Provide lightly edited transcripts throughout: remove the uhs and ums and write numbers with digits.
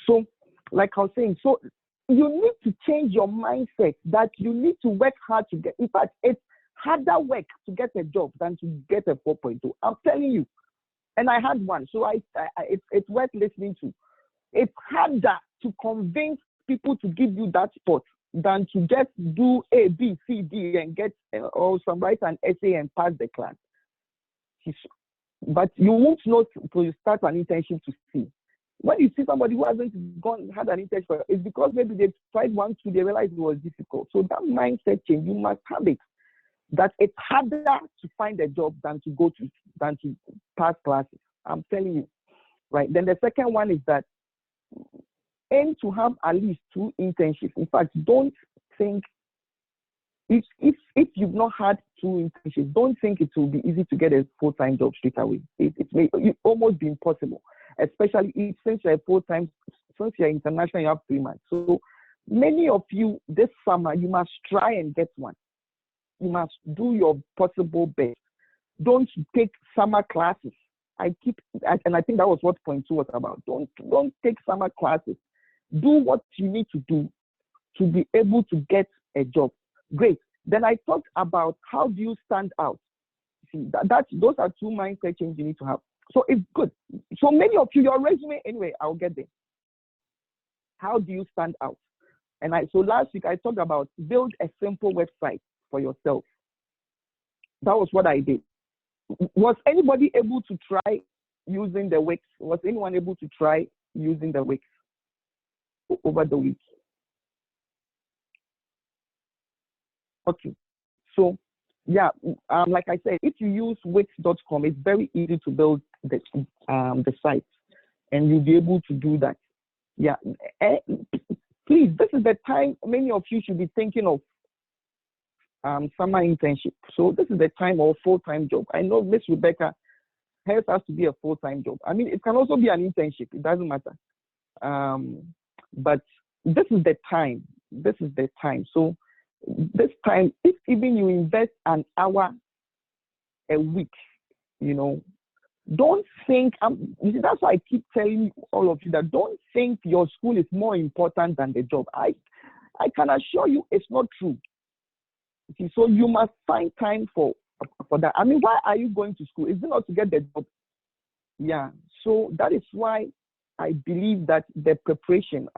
So, like I was saying, so you need to change your mindset that you need to work hard to get. In fact, it's harder work to get a job than to get a 4.2. I'm telling you. And I had one, so it's worth listening to. It's harder to convince people to give you that spot than to just do A, B, C, D and get or some write an essay and pass the class. But you won't know until you start an internship to see. When you see somebody who hasn't had an internship, it's because maybe they tried one, two, they realized it was difficult. So that mindset change, you must have it. That it's harder to find a job than to pass classes. I'm telling you, right? Then the second one is that aim to have at least 2 internships. In fact, don't think if you've not had 2 internships, don't think it will be easy to get a full-time job straight away. It may almost be impossible, especially since you're full-time, since you're international, you have 3 months. So many of you this summer, you must try and get one. You must do your possible best. Don't take summer classes. And I think that was what point 2 was about. Don't take summer classes. Do what you need to do to be able to get a job. Great. Then I talked about how do you stand out. See, those are 2 mindset changes you need to have. So it's good. So many of you, your resume, anyway, I'll get there. How do you stand out? And so last week I talked about build a simple website for yourself. That was what I did. Was anybody able to try using the Wiyq? Was anyone able to try using the Wiyq over the week? Okay. So yeah, like I said, if you use Wiyq.com, it's very easy to build the site, and you'll be able to do that. Yeah. Please, this is the time many of you should be thinking of summer internship. So this is the time of full-time job. I know Miss Rebecca, hers has to be a full-time job. I mean, it can also be an internship. It doesn't matter. But this is the time. This is the time. So this time, if even you invest an hour a week, don't think, that's why I keep telling all of you that don't think your school is more important than the job. I can assure you it's not true. See, so you must find time for that. I mean, why are you going to school? Is it not to get the job? Yeah. So that is why I believe that the preparation,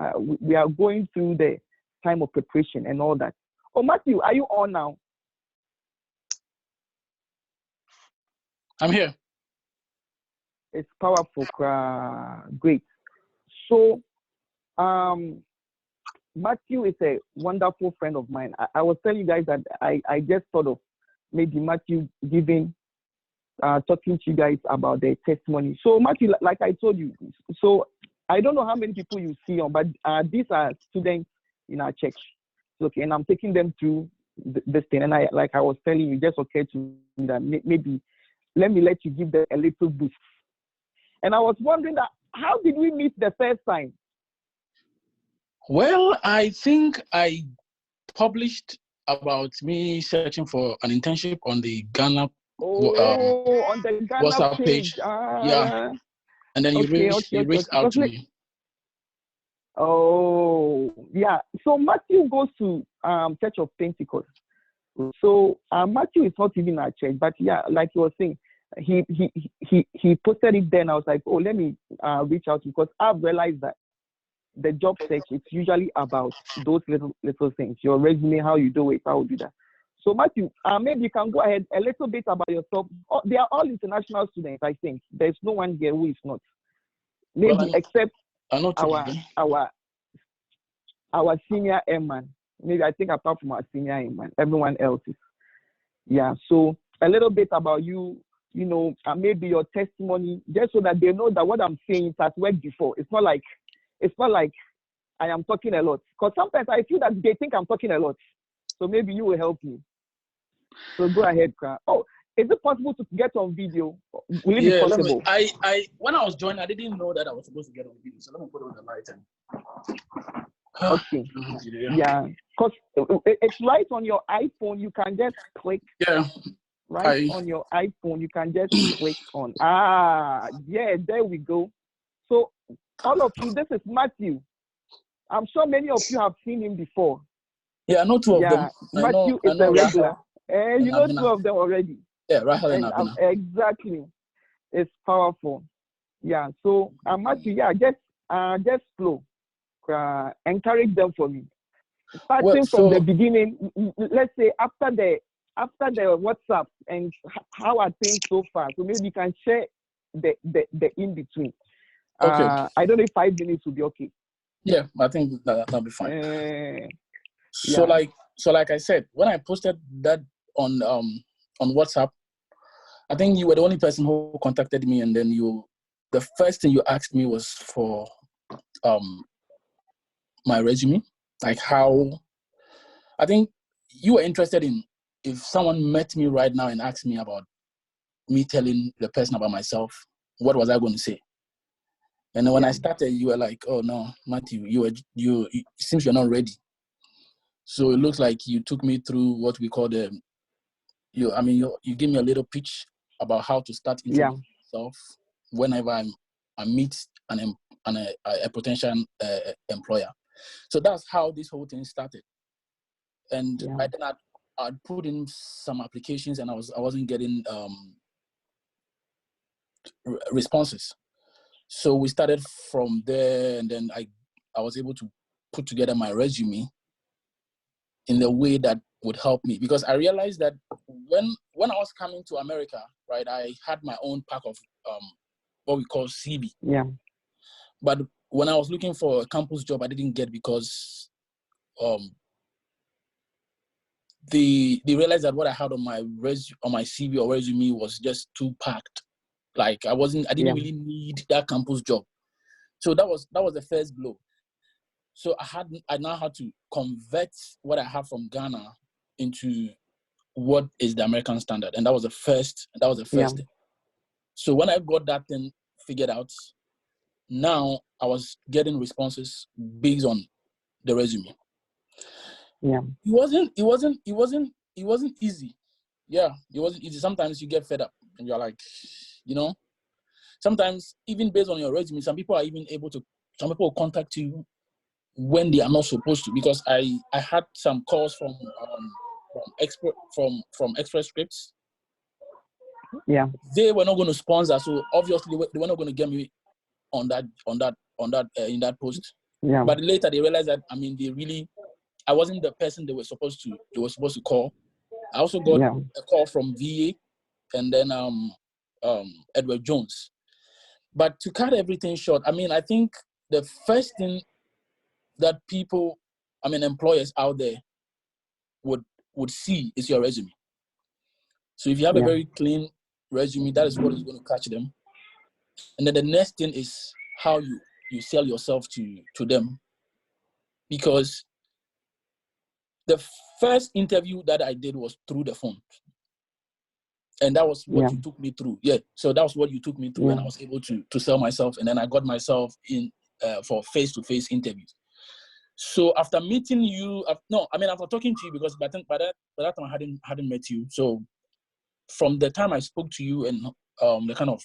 we are going through the time of preparation and all that. Oh, Matthew, are you on now? I'm here. It's powerful. Great. So, Matthew is a wonderful friend of mine. I was telling you guys that I just thought of maybe Matthew talking to you guys about their testimony. So Matthew, like I told you, so I don't know how many people you see on, but these are students in our church. Okay, and I'm taking them through this thing. And I was telling you, just occurred to me that maybe let me let you give them a little boost. And I was wondering that how did we meet the first time? Well, I think I published about me searching for an internship on the Ghana on the Ghana WhatsApp page. Yeah. And then you reached out to me. Oh, yeah. So Matthew goes to Church of Pentecost. So Matthew is not even at church, but yeah, like you were saying, he posted it then. I was like, oh, let me reach out, because I've realized that the job search is usually about those little things. Your resume, how you do it, how you do that. So Matthew, maybe you can go ahead a little bit about yourself. They are all international students, I think. There's no one here who is not. Maybe except our senior airman. Maybe I think apart from our senior airman, everyone else is. Yeah. So a little bit about you, maybe your testimony, just so that they know that what I'm saying has worked before. It's not like I am talking a lot, because sometimes I feel that they think I'm talking a lot. So maybe you will help me. So go ahead, Kra. Oh, is it possible to get on video? Will it be possible? I when I was joining, I didn't know that I was supposed to get on video. So let me put on the light. Okay. Yeah. Because it's right on your iPhone. You can just click. Yeah. Right on your iPhone, you can just click on. Yeah, there we go. So All of you, this is Matthew. I'm sure many of you have seen him before. Yeah, I know two of them. Matthew is a regular. You know two of them already. Yeah, Rahel and Abina. Exactly. It's powerful. Yeah, so Matthew, just flow. Encourage them for me. Starting from the beginning, let's say after the WhatsApp and how are things so far. So maybe you can share the in between. Okay. I don't know if 5 minutes will be okay. Yeah, I think that'll be fine. So like I said, when I posted that on WhatsApp, I think you were the only person who contacted me, and then the first thing you asked me was for my resume, like how. I think you were interested in if someone met me right now and asked me about me telling the person about myself, what was I going to say? And then when I started, you were like, "Oh no, Matthew, it seems you're not ready." So it looks like you took me through what we call you give me a little pitch about how to start introducing myself whenever I meet a potential employer. So that's how this whole thing started. And then I'd put in some applications, and I wasn't getting responses. So we started from there, and then I was able to put together my resume in the way that would help me, because I realized that when I was coming to America, right, I had my own pack of what we call CV. Yeah. But when I was looking for a campus job, I didn't get, because they realized that what I had on my CV or resume was just too packed. Like I didn't really need that campus job. So that was the first blow. So I now had to convert what I have from Ghana into what is the American standard, and that was the first thing. So when I got that thing figured out, now I was getting responses based on the resume. Yeah. It wasn't easy. Yeah, it wasn't easy. Sometimes you get fed up and you're like, sometimes even based on your resume, some people will contact you when they are not supposed to, because I had some calls from Express Scripts. Yeah. They were not going to sponsor, so obviously they were not going to get me on that in that post. Yeah. But later they realized that I wasn't the person they were supposed to call. I also got a call from VA and then Edward Jones. But to cut everything short, I think the first thing that employers out there would see is your resume. So if you have a very clean resume, that is what is going to catch them. And then the next thing is how you sell yourself to them. Because the first interview that I did was through the phone. And that was what you took me through. Yeah. So that was what you took me through, and I was able to sell myself. And then I got myself in for face-to-face interviews. So after meeting you, after talking to you, because by that time I hadn't met you. So from the time I spoke to you and the kind of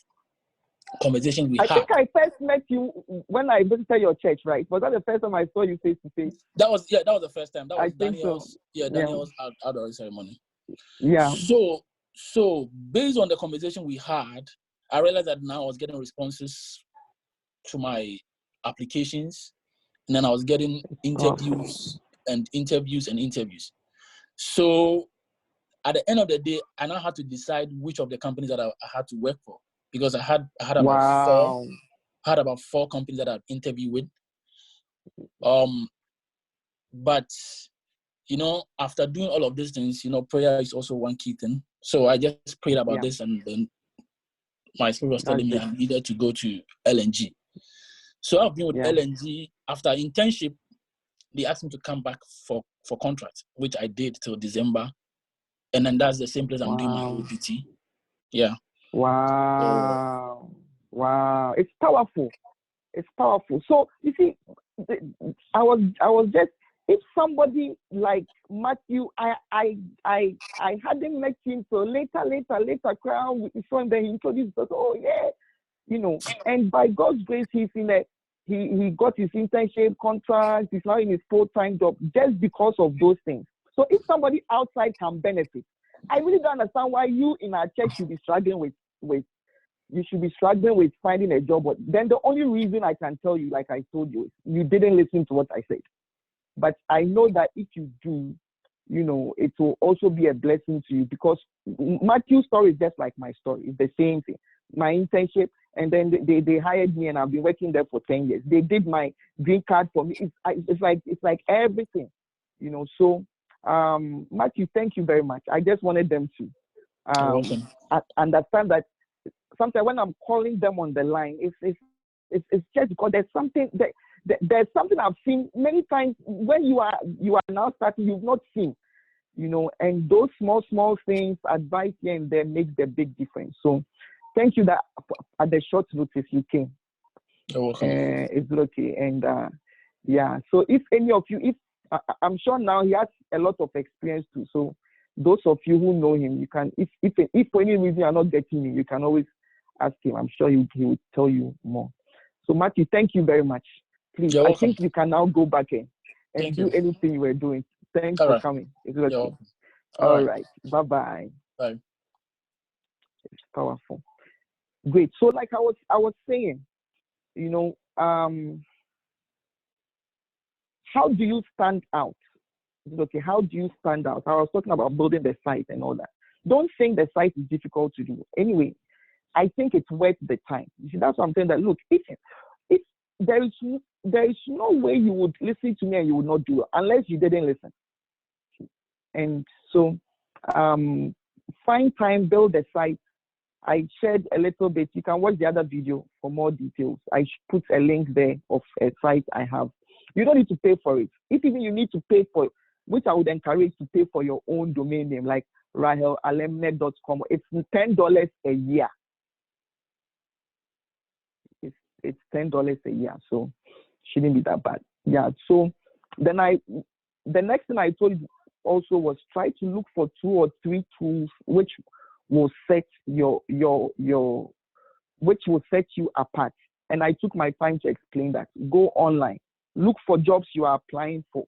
conversation we had. I think I first met you when I visited your church, right? Was that the first time I saw you face to face? That was the first time. That was Daniel's outdoor ceremony. Yeah. So based on the conversation we had, I realized that now I was getting responses to my applications, and then I was getting interviews and interviews and interviews. So at the end of the day, I now had to decide which of the companies that I had to work for, because I had about four companies that I'd interviewed with. But after doing all of these things, prayer is also one key thing. So I just prayed about this, and then my spirit was telling me I needed to go to LNG. So I've been with LNG. After internship, they asked me to come back for contract, which I did till December. And then that's the same place I'm doing my OPT. Yeah. Wow. Wow. It's powerful. It's powerful. So you see, I was just, if somebody like Matthew, I hadn't met him, so later crowd with his friend, then he introduced us. Oh yeah, and by God's grace, he's in he got his internship contract. He's now in his full-time job just because of those things. So if somebody outside can benefit, I really don't understand why you in our church should be struggling with finding a job. But then the only reason I can tell you, like I told you, is you didn't listen to what I said. But I know that if you do, you know, it will also be a blessing to you, because Matthew's story is just like my story. It's the same thing. My internship, and then they hired me, and I've been working there for 10 years. They did my green card for me. It's like everything, you know. So, Matthew, thank you very much. I just wanted them to understand that sometimes when I'm calling them on the line, it's just because there's something there's something I've seen many times when you are now starting, you've not seen, you know, and those small things, advice here and there, makes the big difference. So thank you that at the short notice you came. You're welcome. It's okay. And yeah, so if any of you, I'm sure now he has a lot of experience too. So those of you who know him, you can, if for any reason you're not getting me, you can always ask him. I'm sure he will tell you more. So Matthew, thank you very much. Please, I think you can now go back in and do anything you were doing. Thanks for coming. It's okay. All right. Bye-bye. Bye. It's powerful. Great. So like I was saying, you know, how do you stand out? Okay, how do you stand out? I was talking about building the site and all that. Don't think the site is difficult to do. Anyway, I think it's worth the time. You see, that's what I'm saying. That look, if there is no way you would listen to me and you would not do it unless you didn't listen. And so, find time, build the site. I shared a little bit. You can watch the other video for more details. I put a link there of a site I have. You don't need to pay for it. If even you need to pay for it, which I would encourage to pay for your own domain name, like rahelalemnet.com. It's $10 a year. It's $10 a year, so shouldn't be that bad. Yeah. So then the next thing I told you also was try to look for 2 or 3 tools which will set which will set you apart. And I took my time to explain that. Go online, look for jobs you are applying for,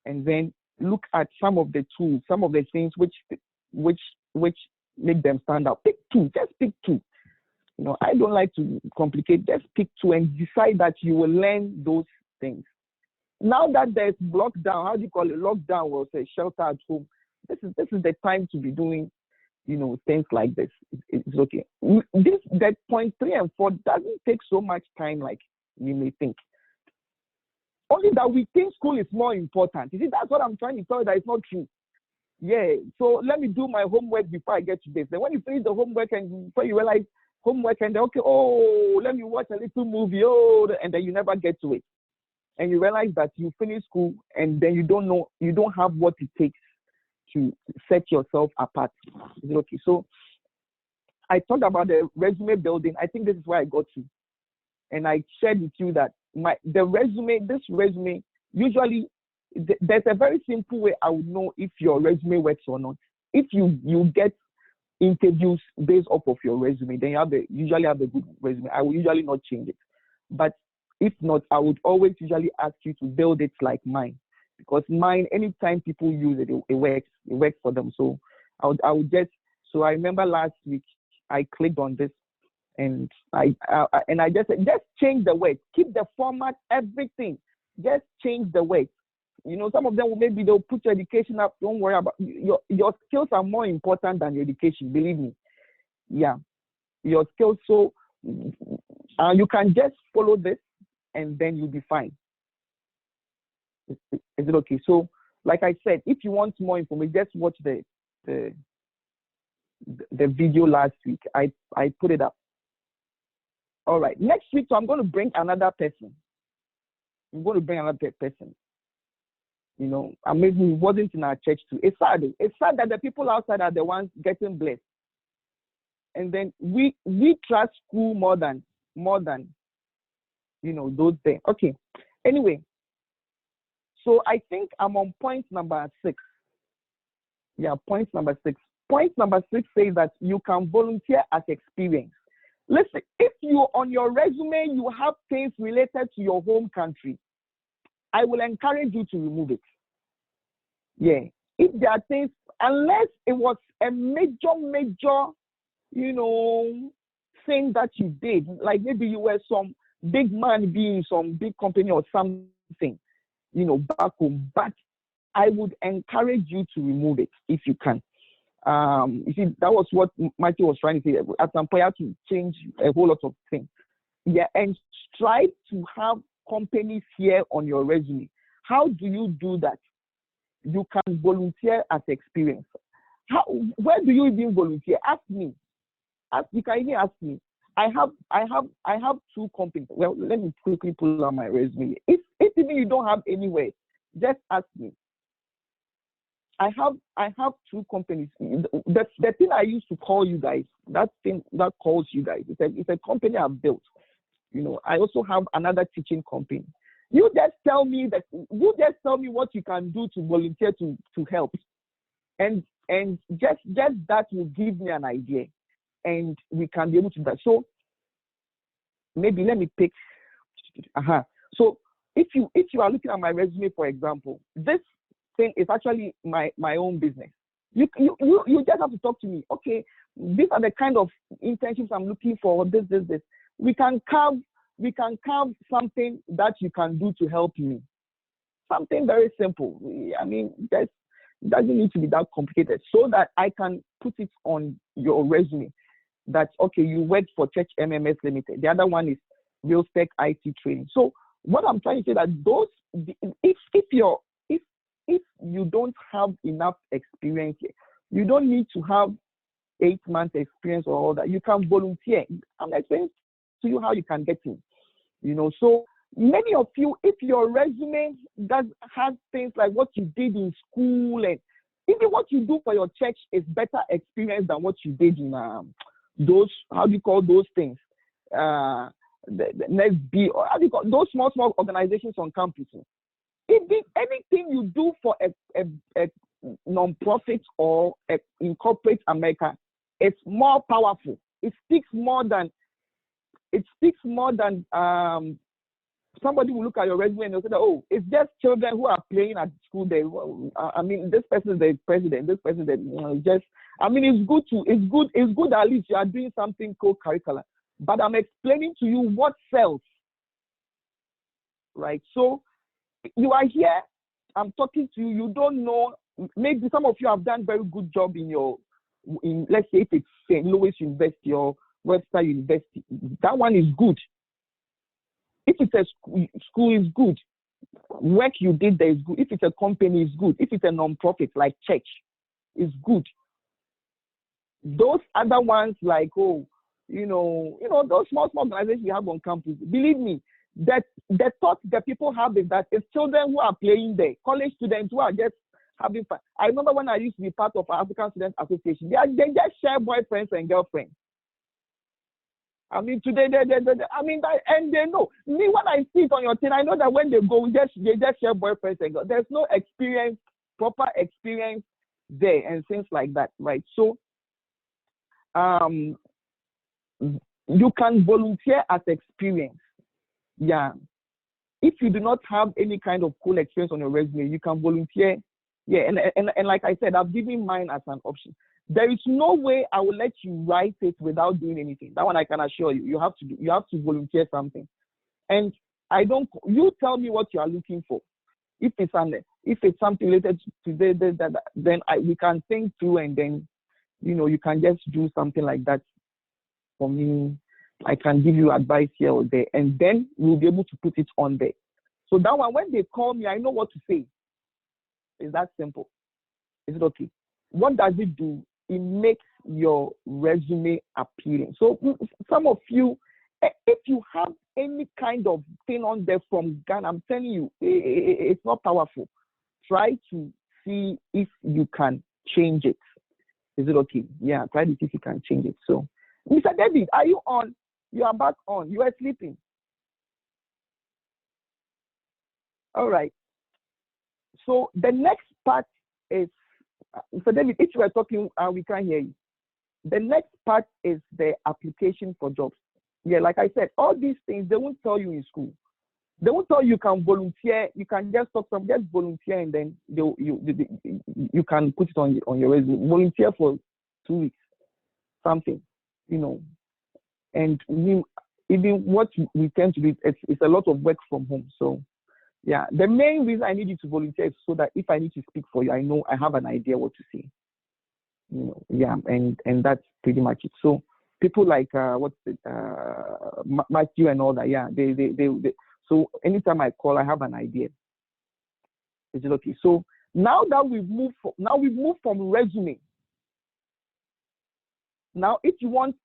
and then look at some of the tools, some of the things which make them stand out. Pick 2, just pick 2. You know, I don't like to complicate. Just pick 2 and decide that you will learn those things. Now that there's lockdown, how do you call it? Lockdown or say shelter at home. This is the time to be doing, you know, things like this. It's okay. That point 3 and 4 doesn't take so much time like you may think. Only that we think school is more important. You see, that's what I'm trying to tell you, that it's not true. Yeah. So let me do my homework before I get to this. Then when you finish the homework and before you realize homework and then, okay, oh, let me watch a little movie, and then you never get to it. And you realize that you finish school and then you don't have what it takes to set yourself apart. Okay, so I talked about the resume building. I think this is where I got to. And I shared with you that this resume, usually there's a very simple way I would know if your resume works or not. If you get interviews based off of your resume, then you usually have a good resume. I will usually not change it. But if not, I would always usually ask you to build it like mine. Because mine, anytime people use it, it works for them. So I would just, so I remember last week I clicked on this and I just said, just change the words, keep the format, everything, just change the words. You know, some of them maybe they'll put your education up. Don't worry about your skills are more important than your education. Believe me. Yeah, your skills. So you can just follow this, and then you'll be fine. Is it okay? So, like I said, if you want more information, just watch the video last week. I put it up. All right. Next week, so I'm going to bring another person. You know, and maybe he wasn't in our church too. It's sad. It's sad that the people outside are the ones getting blessed. And then we trust school more than you know those things. Okay. Anyway, so I think I'm on point number 6. Yeah, point number 6. Point number 6 says that you can volunteer as experience. Listen, if you on your resume, you have things related to your home country, I will encourage you to remove it. Yeah. If there are things, unless it was a major, thing that you did, like maybe you were some big man being some big company or something, back home, but I would encourage you to remove it if you can. You see, that was what Matthew was trying to say. At some point, you have to change a whole lot of things. Yeah, and strive to have companies here on your resume. How do you do that? You can volunteer as experience. Where do you even volunteer? Ask me. You can even ask me. I have 2 companies. Well, let me quickly pull out my resume. If even you don't have anywhere, just ask me. I have 2 companies. The thing I used to call you guys, that thing that calls you guys, it's a company I've built. I also have another teaching company. You just tell me what you can do to volunteer to help, and just that will give me an idea, and we can be able to do that. So maybe let me pick. So if you are looking at my resume, for example, this thing is actually my own business. You just have to talk to me. Okay, these are the kind of internships I'm looking for. This. We can carve something that you can do to help me. Something very simple. I mean, it doesn't need to be that complicated, so that I can put it on your resume. That okay, you work for Church MMS Limited. The other one is Real Tech IT Training. So what I'm trying to say that if you don't have enough experience, you don't need to have 8 months experience or all that. You can volunteer. I'm explaining to you how you can get in. So many of you, if your resume has things like what you did in school, and even what you do for your church is better experience than what you did in those, how do you call those things? The next B, or how do you call those small organizations on campuses? If anything you do for a non-profit or in corporate America, it's more powerful. It speaks more than somebody will look at your resume and they'll say that, oh, it's just children who are playing at school. I mean, this person is the president. This person is just. I mean, it's good at least you are doing something co-curricular. But I'm explaining to you what sells, right? So you are here. I'm talking to you. You don't know. Maybe some of you have done very good job in let's say if it's St. Louis University or Webster University. That one is good. If it's a school, is good. Work you did there is good. If it's a company, is good. If it's a non-profit like church, is good. Those other ones like those small organizations you have on campus. Believe me, that the thought that people have is that it's children who are playing there, college students who are just having fun. I remember when I used to be part of our African Student Association, they just share boyfriends and girlfriends. I mean, today, and they know. Me, when I see it on your thing, I know that when they go, they just share boyfriends and girls. There's no experience, proper experience there and things like that, right? So, you can volunteer as experience. Yeah. If you do not have any kind of cool experience on your resume, you can volunteer. Yeah, and like I said, I've given mine as an option. There is no way I will let you write it without doing anything. That one I can assure you. You have to volunteer something. And you tell me what you are looking for. If it's something related to that, then we can think through, and then you can just do something like that for me. I can give you advice here or there, and then we'll be able to put it on there. So that one, when they call me, I know what to say. It's that simple. Is it okay? What does it do? It makes your resume appealing. So some of you, if you have any kind of thing on there from Ghana, I'm telling you, it's not powerful. Try to see if you can change it. Is it okay? Yeah, try to see if you can change it. So, Mr. David, are you on? You are back on. You are sleeping. All right. So the next part is, so David, if you are talking, we can't hear you. The next part is the application for jobs. Yeah, like I said, all these things, they won't tell you in school. They won't tell you can volunteer. You can just talk some, just volunteer, and then you can put it on your resume. Volunteer for 2 weeks, something, And even what we tend to do, it's a lot of work from home. So, yeah, the main reason I need you to volunteer is so that if I need to speak for you, I know I have an idea what to say. Yeah, and that's pretty much it. So people like Matthew and all that, yeah, they so anytime I call, I have an idea. Is it okay? So now that we've moved from resume. Now, if you want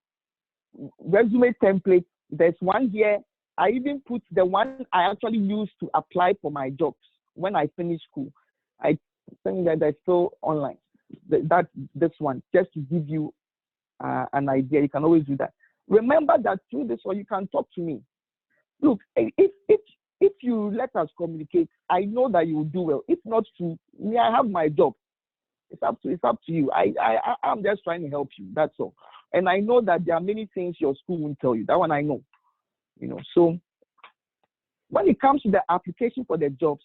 resume template, there's one here. I even put the one I actually used to apply for my jobs when I finished school. I think that that's still online. That's this one, just to give you an idea. You can always do that. Remember that through this one, you can talk to me. Look, if you let us communicate, I know that you will do well. If not to me, I have my job. It's up to you. I'm just trying to help you. That's all. And I know that there are many things your school won't tell you. That one I know. So when it comes to the application for the jobs,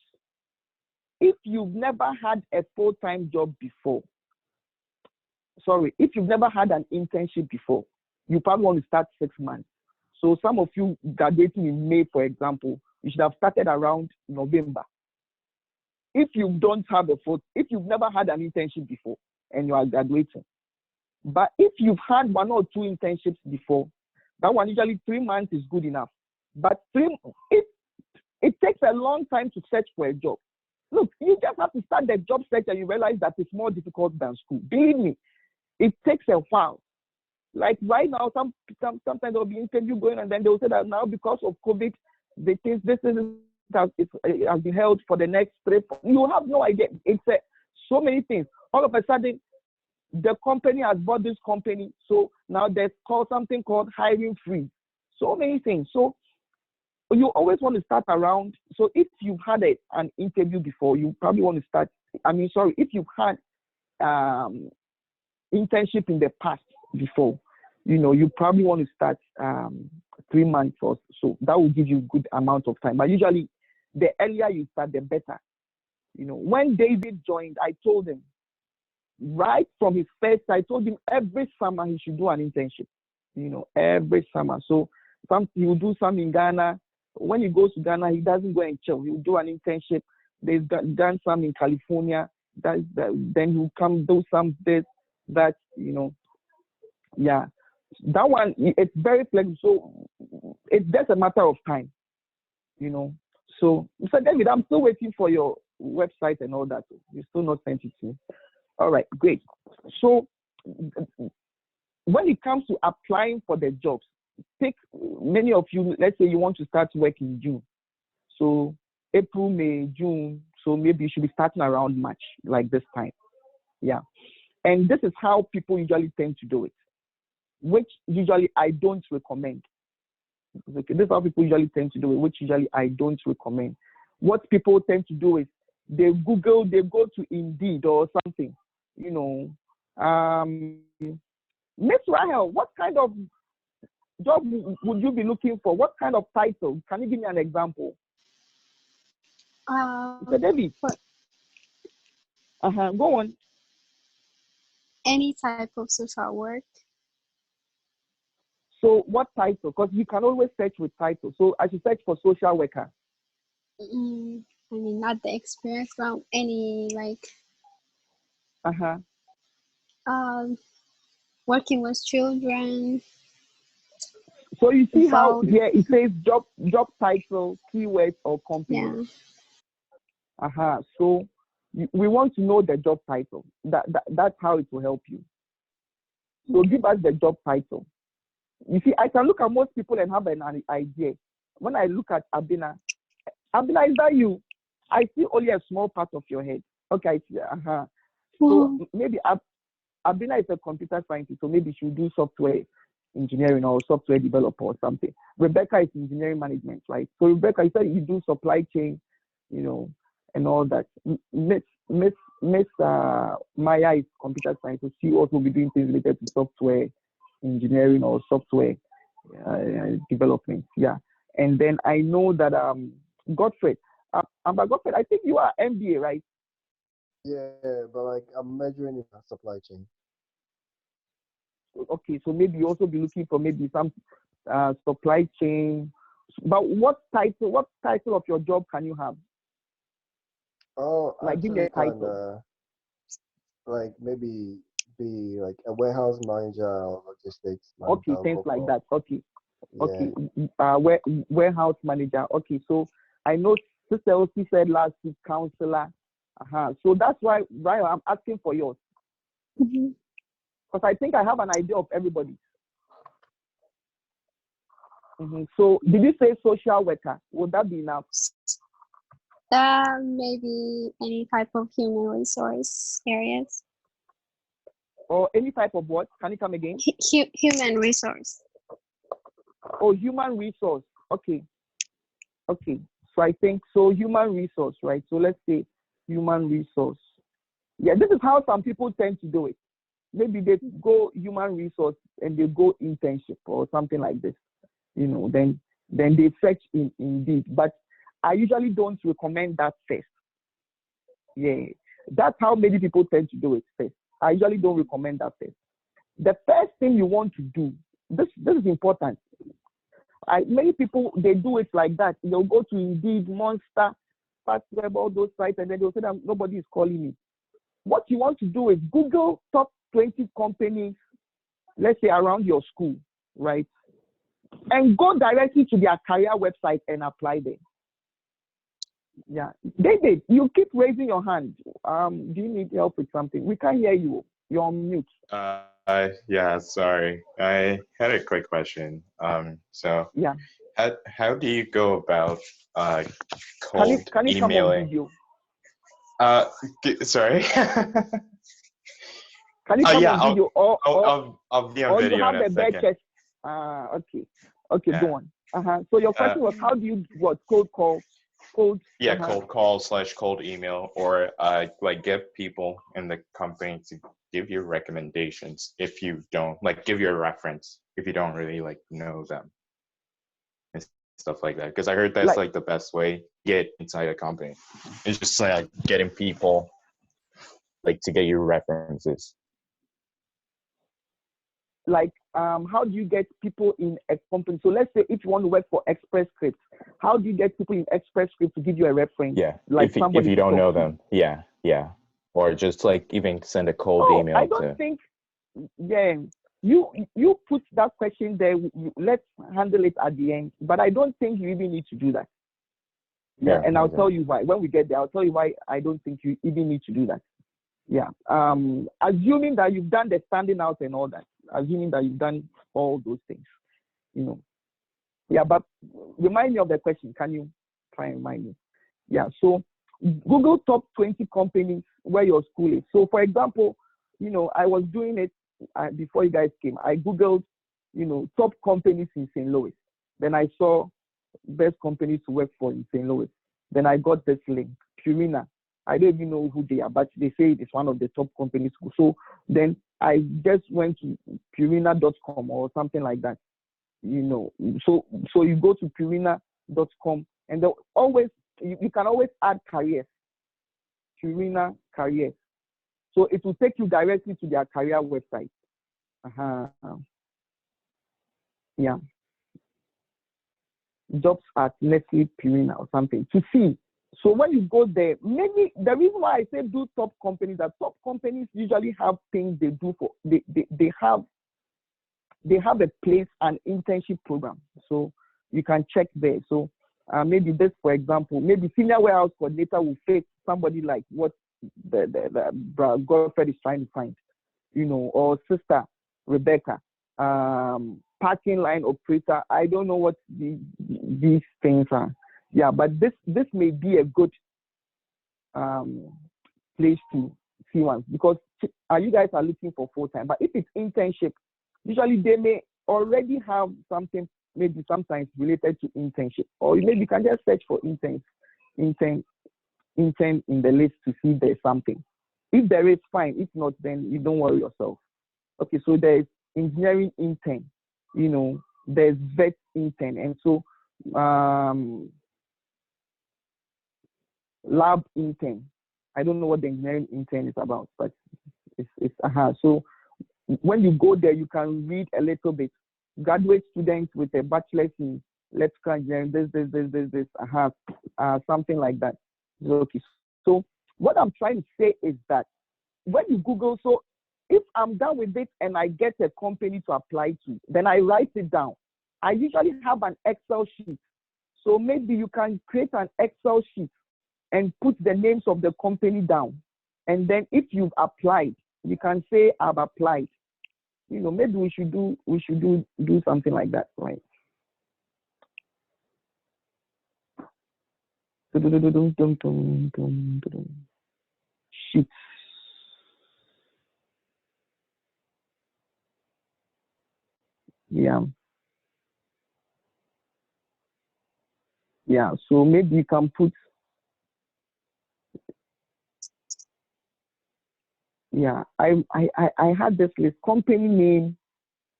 if you've never had a full-time job before, if you've never had an internship before, you probably want to start 6 months. So some of you graduating in May, for example, you should have started around November. If you don't have if you've never had an internship before and you are graduating, but if you've had 1 or 2 internships before, that one usually 3 months is good enough. But it takes a long time to search for a job. Look, you just have to start the job search and you realize that it's more difficult than school. Believe me, it takes a while. Like right now, sometimes there'll be interview going, and then they'll say that now because of COVID, this has been held for the next 3. You have no idea. It's so many things. All of a sudden, the company has bought this company, so now there's something called hiring freeze. So many things. So you always want to start around. So if you've had an interview before, you probably want to start. If you've had internship in the past before, you probably want to start 3 months or so. That will give you a good amount of time. But usually, the earlier you start, the better. When David joined, I told him, right from his first, I told him every summer he should do an internship. Every summer. So he will do some in Ghana. When he goes to Ghana, he doesn't go and chill. He will do an internship. They've done some in California. Then he will come do some this, that, yeah. That one, it's very flexible. So it's just a matter of time, So, Mr. David, I'm still waiting for your website and all that. You still not sent it to me. All right, great. So when it comes to applying for the jobs, many of you, let's say you want to start work in June. So April, May, June. So maybe you should be starting around March, like this time. Yeah. And this is how people usually tend to do it, which usually I don't recommend. Okay, this is how people usually tend to do it, which usually I don't recommend. What people tend to do is they go to Indeed or something, Miss Rahel, what kind of job would you be looking for? What kind of title? Can you give me an example? Mr. David. Go on. Any type of social work. So what title? Because you can always search with title. So I should search for social worker. Not the experience, but any working with children. So you see how here it says job title, keywords, or company. Yeah. So we want to know the job title. That's how it will help you. So give us the job title. You see, I can look at most people and have an idea. When I look at Abina, is that you? I see only a small part of your head. Okay, I see. So maybe Abina is a computer scientist, so maybe she'll do software engineering or software developer or something. Rebecca is engineering management, right? So Rebecca, you said you do supply chain, and all that. Miss Maya is computer science, so she also will be doing things related to software engineering or software development. Yeah. And then I know that Godfrey, but Godfrey, I think you are MBA, right? Yeah, but like I'm majoring in supply chain. Okay, so maybe you also be looking for maybe some supply chain. But what title of your job can you have? Oh, Like give me a actually title. Like maybe be like a warehouse manager or logistics manager. Okay, things like that. Okay. Yeah. Okay. Warehouse manager. Okay, so I know Sister Osi said last week counselor. So that's why I'm asking for yours. Because I think I have an idea of everybody. So did you say social worker? Would that be enough? Maybe any type of human resource areas. Or any type of what? Can you come again? Human resource. Oh, human resource. Okay. So I think so human resource, right? So let's say human resource. Yeah, this is how some people tend to do it. Maybe they go human resource and they go internship or something like this. Then they search in Indeed. But I usually don't recommend that first. Yeah, that's how many people tend to do it first. I usually don't recommend that first. The first thing you want to do, this is important. Many people, they do it like that. They'll go to Indeed, Monster, Fastweb, all those sites, and then they'll say that nobody is calling me. What you want to do is Google top 20 companies, let's say around your school, right? And go directly to their career website and apply there. Yeah. David, you keep raising your hand. Do you need help with something? We can't hear you. You're on mute. Yeah, sorry. I had a quick question. So yeah. How do you go about cold can you emailing? Come on video? Sorry. Can you come on video? I'll be on or video you have in a the bed second. chest? Okay, Yeah. go on. So your question was, how do you cold call? Cold call / cold email, or like get people in the company to give you recommendations if you don't, like, give you a reference if you don't really like know them and stuff like that. Because I heard that's like the best way to get inside a company. It's just like getting people like to get you references. Like how do you get people in a company? So let's say if you want to work for Express Scripts, how do you get people in Express Scripts to give you a reference? Yeah, like if you don't know them. Yeah. Or just like even send a cold email. I don't think. Yeah, you put that question there. Let's handle it at the end. But I don't think you even need to do that. Yeah, and I'll tell you why. When we get there, I'll tell you why I don't think you even need to do that. Yeah. Assuming that you've done the standing out and all that. Assuming that you've done all those things, Yeah, but remind me of the question. Can you try and remind me? Yeah, so Google top 20 companies where your school is. So for example, I was doing it before you guys came. I Googled, top companies in St. Louis. Then I saw best companies to work for in St. Louis. Then I got this link, Purina. I don't even know who they are, but they say it's one of the top companies. So then I just went to Purina.com or something like that. So you go to Purina.com and you can always add careers. Purina careers. So it will take you directly to their career website. Yeah. Jobs at Nestle Purina or something to see. So when you go there, maybe the reason why I say do top companies, that top companies usually have things they do for they have a place, an internship program. So you can check there. So maybe this, for example, maybe senior warehouse coordinator will fit somebody like what the Godfrey is trying to find, or Sister Rebecca, parking line operator. I don't know what these things are. Yeah, but this may be a good place to see one, because you guys are looking for full-time. But if it's internship, usually they may already have something, maybe sometimes related to internship, or maybe you can just search for intern in the list to see if there's something. If there is, fine. If not, then you don't worry yourself. Okay, so there is engineering intern. there's vet intern, and so lab intern. I don't know what the engineering intern is about, but it's so when you go there, you can read a little bit. Graduate students with a bachelor's in electrical engineering, this, something like that. Okay. So what I'm trying to say is that when you Google, so if I'm done with it and I get a company to apply to, then I write it down. I usually have an Excel sheet. So maybe you can create an Excel sheet and put the names of the company down. And then if you've applied, you can say I've applied. You know, maybe we should do something like that, right? Sheets. Yeah. Yeah. So maybe you can put. Yeah. I had this list: company name,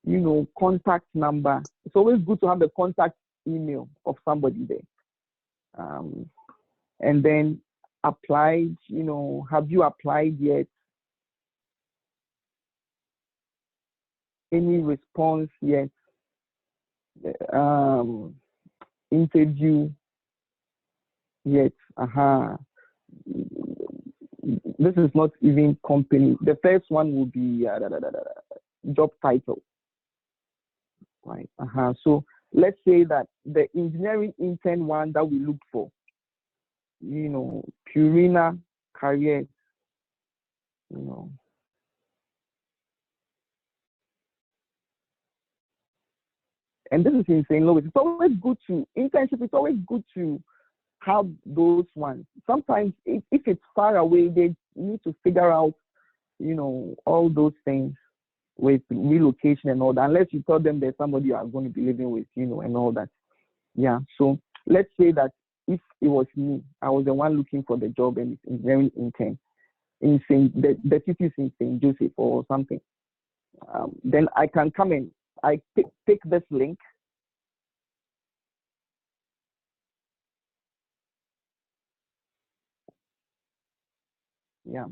you know, contact number. It's always good to have the contact email of somebody there. And then applied. You know, have you applied yet? Any response yet? Interview yet? This is not even company. The first one will be job title, right? So let's say that the engineering intern one that we look for, you know, Purina career, you know. And this is in St. Louis. It's always good to internship. It's always good to have those ones. Sometimes if it's far away, they need to figure out, you know, all those things with relocation and all that, unless you tell them there's somebody you are going to be living with, you know, and all that. Yeah. So let's say that if it was me, I was the one looking for the job and it's engineering intern in the city is in St. Joseph or something. Then I can come in. I take this link. Yeah.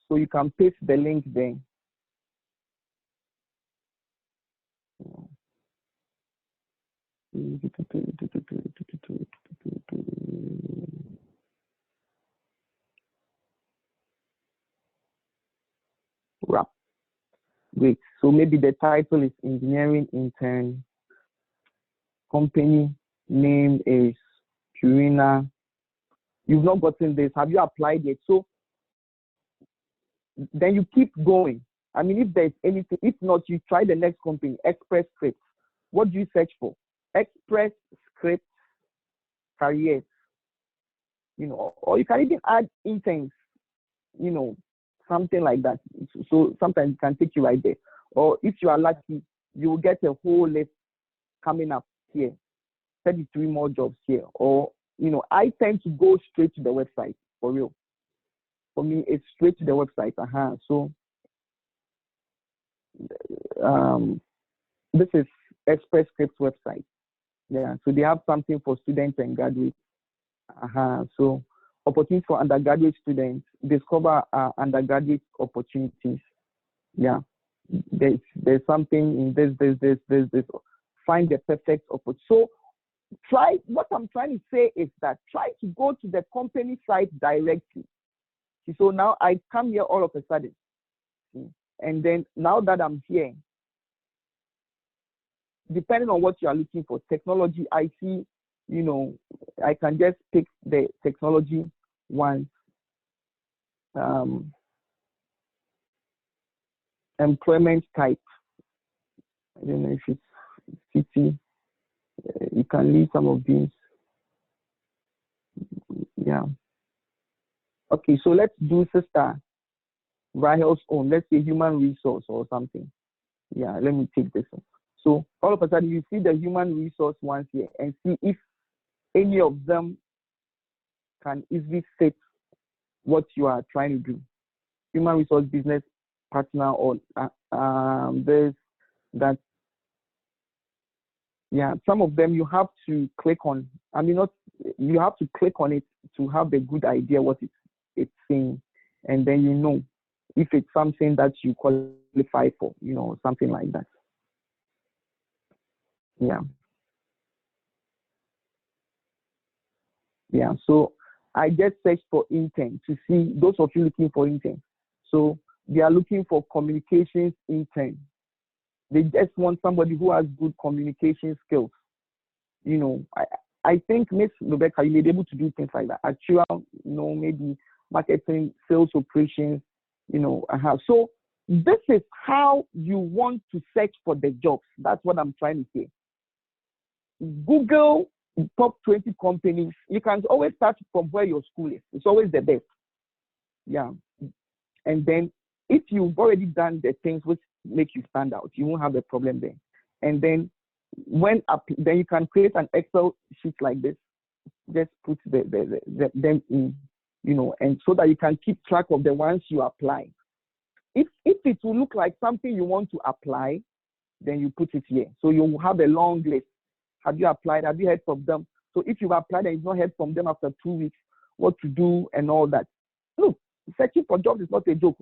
So you can paste the link there. Wrap. Great. So maybe the title is engineering intern. Company name is Purina. You've not gotten this. Have you applied yet? So then you keep going. I mean, if there's anything, if not, you try the next company, Express Scripts. What do you search for? Express Scripts careers. You know, or you can even add interns, you know, something like that. So sometimes it can take you right there. Or if you are lucky, you will get a whole list coming up here, 33 more jobs here. Or, you know, I tend to go straight to the website, for real. For me, it's straight to the website. So this is Express Scripts website. Yeah, so they have something for students and graduates. So opportunities for undergraduate students, discover undergraduate opportunities. Yeah, there's something in this. Find the perfect opportunity. So what I'm trying to say is that try to go to the company site directly. So now I come here all of a sudden. And then now that I'm here, depending on what you are looking for, technology, I see, you know, I can just pick the technology one. Employment type. I don't know if it's city. You can leave some of these. Yeah. Okay, so let's do Sister Rahel's own. Let's say human resource or something. Yeah, let me take this one. So all of a sudden you see the human resource ones here and see if any of them can easily fit what you are trying to do. Human resource business partner or there's That yeah, some of them you have to click on. I mean, not you have to click on it to have a good idea what it's saying, and then you know if it's something that you qualify for, you know, something like that. Yeah. Yeah. So I just searched for intern to see those of you looking for intern. So they are looking for communications intern. They just want somebody who has good communication skills. You know, I think Miss Rebecca, you may be able to do things like that. Actual, you know, maybe marketing, sales operations, you know. So this is how you want to search for the jobs. That's what I'm trying to say. Google top 20 companies. You can always start from where your school is. It's always the best. Yeah. And then if you've already done the things which make you stand out, you won't have a problem there. And then then you can create an Excel sheet like this. Just put them in, you know, and so that you can keep track of the ones you apply. If it will look like something you want to apply, then you put it here. So you will have a long list. Have you applied? Have you heard from them? So if you've applied and you've not heard from them after 2 weeks, what to do and all that. Look, searching for jobs is not a joke.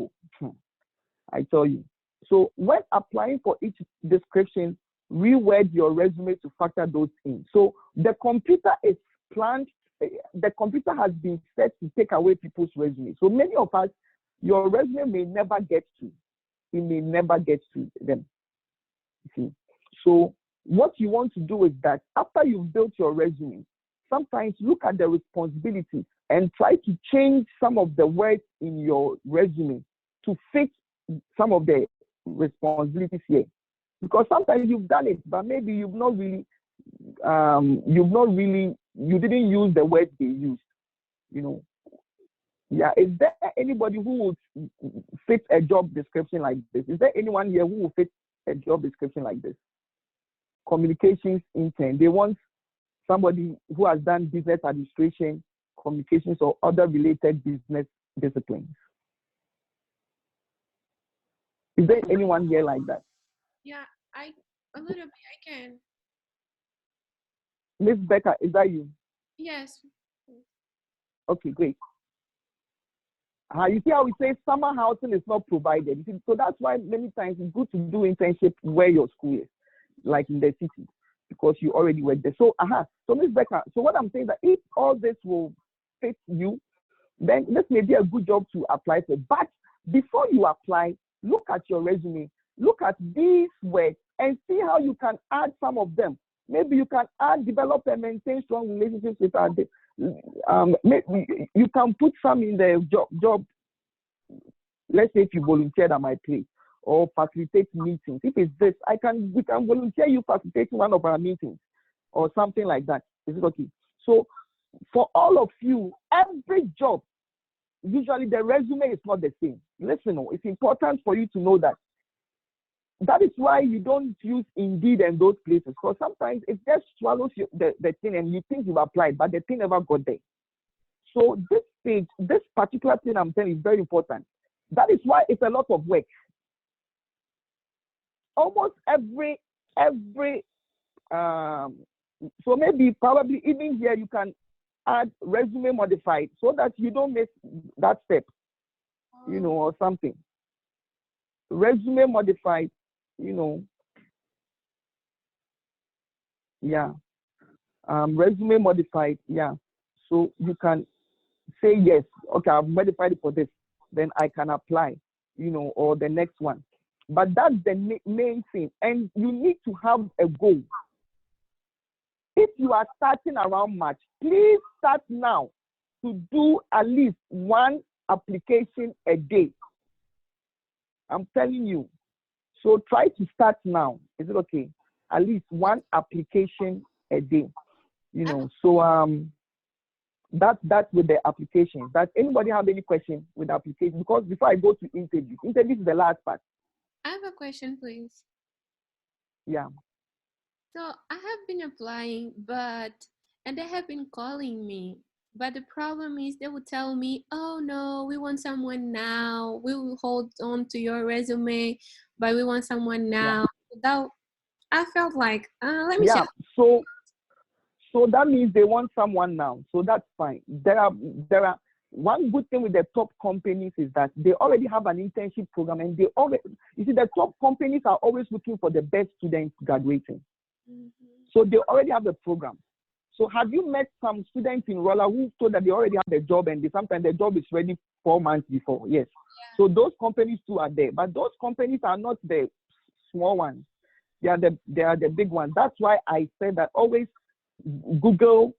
I tell you. So when applying for each description, reword your resume to factor those in. So the computer is planned, the computer has been set to take away people's resumes. So many of us, your resume may never get to. It may never get to them. See? So what you want to do is that after you've built your resume, sometimes look at the responsibilities and try to change some of the words in your resume to fit some of the responsibilities here. Because sometimes you've done it, but maybe you didn't use the words they used, you know. Yeah, is there anybody who would fit a job description like this? Is there anyone here who will fit a job description like this? Communications intern. They want somebody who has done business administration, communications, or other related business disciplines. Is there anyone here like that? Yeah, a little bit, I can. Miss Becca, is that you? Yes. Okay, great. You see how we say summer housing is not provided. You see, so that's why many times it's good to do internship where your school is, like in the city, because you already work there. So, so Miss Becca, so what I'm saying is that if all this will fit you, then this may be a good job to apply for. But before you apply, look at your resume, look at these words, and see how you can add some of them. Maybe you can add, develop and maintain strong relationships with others. Maybe you can put some in the job. Let's say if you volunteered at my place or facilitate meetings. If it's this, we can volunteer you facilitating one of our meetings or something like that. Is it okay? So for all of you, every job, usually the resume is not the same. Listen, it's important for you to know that. That is why you don't use Indeed and those places, because sometimes it just swallows the thing and you think you've applied, but the thing never got there. So this page, this particular thing I'm telling you is very important. That is why it's a lot of work. Almost every so maybe probably even here you can add resume modified so that you don't miss that step, you know, or something. Resume modified, you know. Yeah. Resume modified, yeah. So you can say yes, okay, I've modified it for this, then I can apply, you know, or the next one. But that's the main thing, and you need to have a goal. If you are starting around March, please start now to do at least one application a day. I'm telling you. So try to start now. Is it okay? At least one application a day. You know, so that's with the application. Does anybody have any question with the application? Because before I go to interview is the last part. I have a question, please. Yeah. So I have been applying, and they have been calling me. But the problem is they will tell me, oh no, we want someone now. We will hold on to your resume, but we want someone now. Without, I felt like, let me Yeah. check. So that means they want someone now. So that's fine. There are one good thing with the top companies is that they already have an internship program, and they already, you see, the top companies are always looking for the best students graduating. So they already have the program. So have you met some students in Rolla who told that they already have a job, and sometimes the job is ready 4 months before? Yes. So those companies too are there, but those companies are not the small ones. They are the big ones. That's why I said that always Google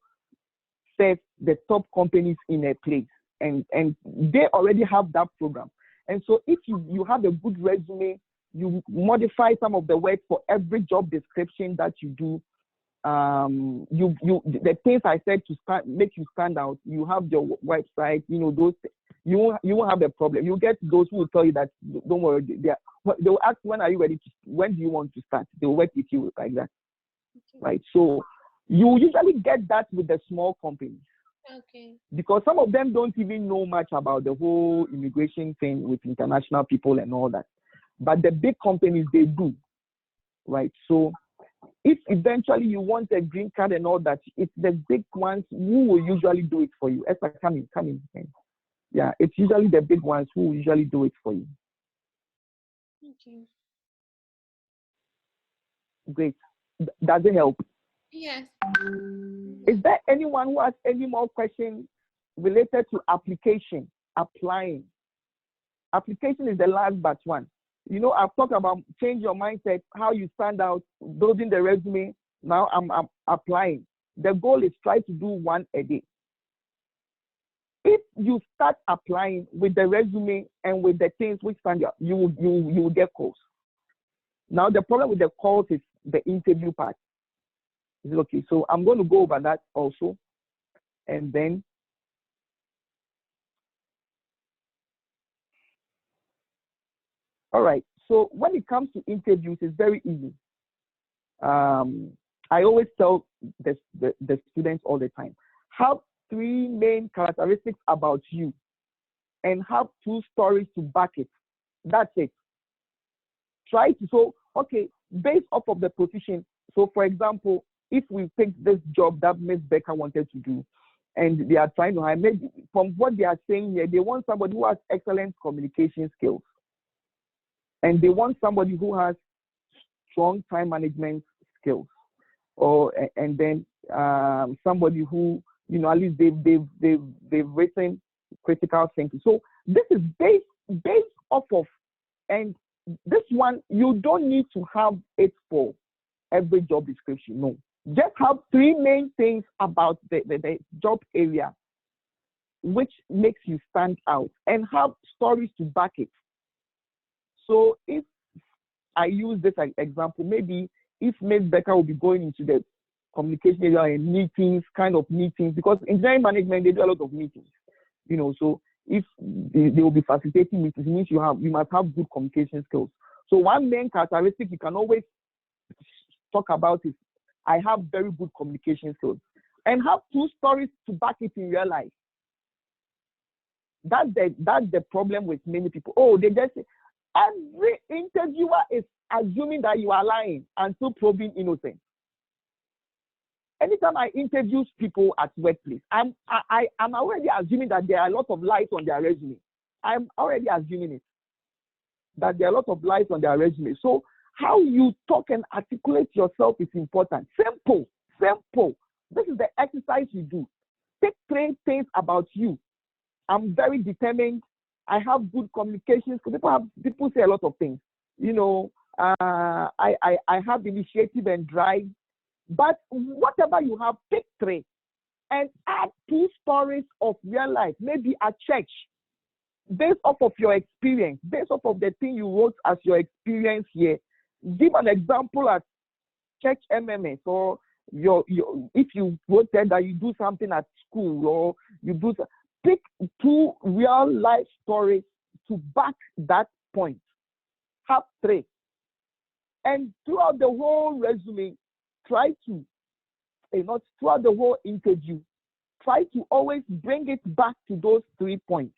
sets the top companies in a place, and they already have that program. And so if you have a good resume, you modify some of the words for every job description that you do. The things I said to make you stand out. You have your website, those. You won't have a problem. You get those who will tell you that don't worry. They will ask, when are you ready when do you want to start? They will work with you like that, right? So you usually get that with the small companies. Okay. Because some of them don't even know much about the whole immigration thing with international people and all that. But the big companies, they do, right? So if eventually you want a green card and all that, it's the big ones who will usually do it for you. Esther, come in. Yeah, it's usually the big ones who will usually do it for you. Okay. Great. Does it help? Yes. Is there anyone who has any more questions related to application, applying? Application is the last but one. I've talked about change your mindset, how you stand out, building the resume. Now I'm applying. The goal is try to do one a day. If you start applying with the resume and with the things which stand out, you will get calls. Now the problem with the calls is the interview part. Okay, so I'm going to go over that also, and then all right. So when it comes to interviews, it's very easy. I always tell the students all the time, have 3 main characteristics about you and have 2 stories to back it. That's it. Based off of the position. So for example, if we take this job that Ms. Becker wanted to do, and they are trying to hire, maybe from what they are saying here, they want somebody who has excellent communication skills. And they want somebody who has strong time management skills, and then somebody who, at least they've written critical thinking. So this is based off of, and this one you don't need to have it for every job description. No, just have 3 main things about the job area which makes you stand out, and have stories to back it. So if I use this example, maybe if Ms. Becker will be going into the communication area and meetings, because engineering management, they do a lot of meetings, so if they will be facilitating meetings, it means you must have good communication skills. So one main characteristic you can always talk about is, I have very good communication skills, and have 2 stories to back it in real life. That's the problem with many people. Oh, they just say, every interviewer is assuming that you are lying until proven innocent. Anytime I interview people at workplace, I'm already assuming that there are a lot of lies on their resume. I'm already assuming it, that there are a lot of lies on their resume. So how you talk and articulate yourself is important. Simple. This is the exercise you do. Take 3 things about you. I'm very determined. I have good communication. People say a lot of things. I have initiative and drive. But whatever you have, pick 3 and add 2 stories of real life, maybe at church, based off of your experience, based off of the thing you wrote as your experience here. Give an example at church MMS, or if you wrote that you do something at school, or you do. Pick 2 real life stories to back that point. Have 3. And throughout the whole resume, try to, throughout the whole interview, try to always bring it back to those 3 points.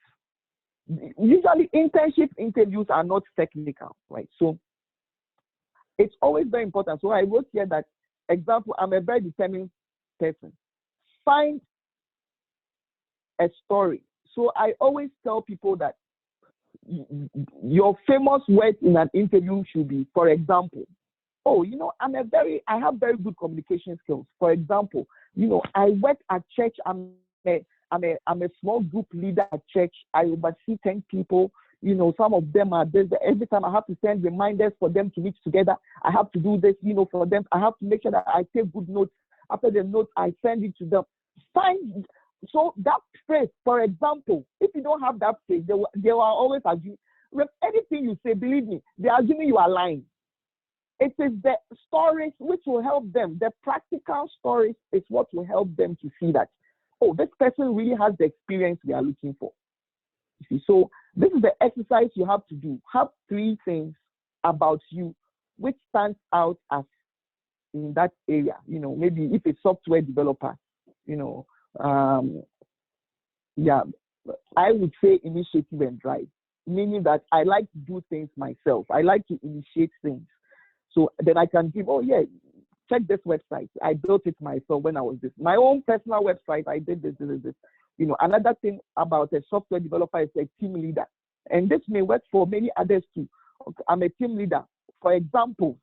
Usually internship interviews are not technical, right? So It's always very important. So I wrote here that, example, I'm a very determined person. Find a story. So I always tell people that your famous words in an interview should be, for example, oh, I have very good communication skills. For example, I work at church. I'm a small group leader at church. I oversee 10 people. Some of them are this. Every time I have to send reminders for them to meet together, I have to do this, for them. I have to make sure that I take good notes. After the notes, I send it to them. So that phrase, for example, if you don't have that phrase, they will always argue. With anything you say, believe me, they're assuming you are lying. It is the stories which will help them. The practical stories is what will help them to see that, oh, this person really has the experience we are looking for. You see, so this is the exercise you have to do. Have 3 things about you which stands out as in that area. Maybe if a software developer, I would say initiative and drive, meaning that I like to do things myself. I like to initiate things. So then I can give, oh yeah, check this website. I built it myself when I was this. My own personal website, I did this. Another thing about a software developer is a team leader. And this may work for many others too. I'm a team leader. For example,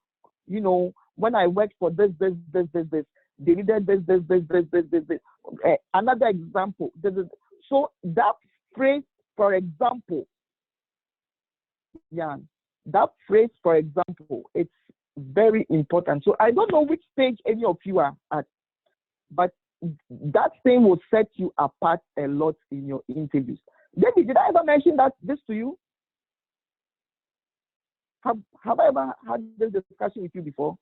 when I worked for this, they needed this. Another example. So that phrase, for example, that phrase, for example, it's very important. So I don't know which stage any of you are at, but that thing will set you apart a lot in your interviews. David, did I ever mention this to you? Have I ever had this discussion with you before?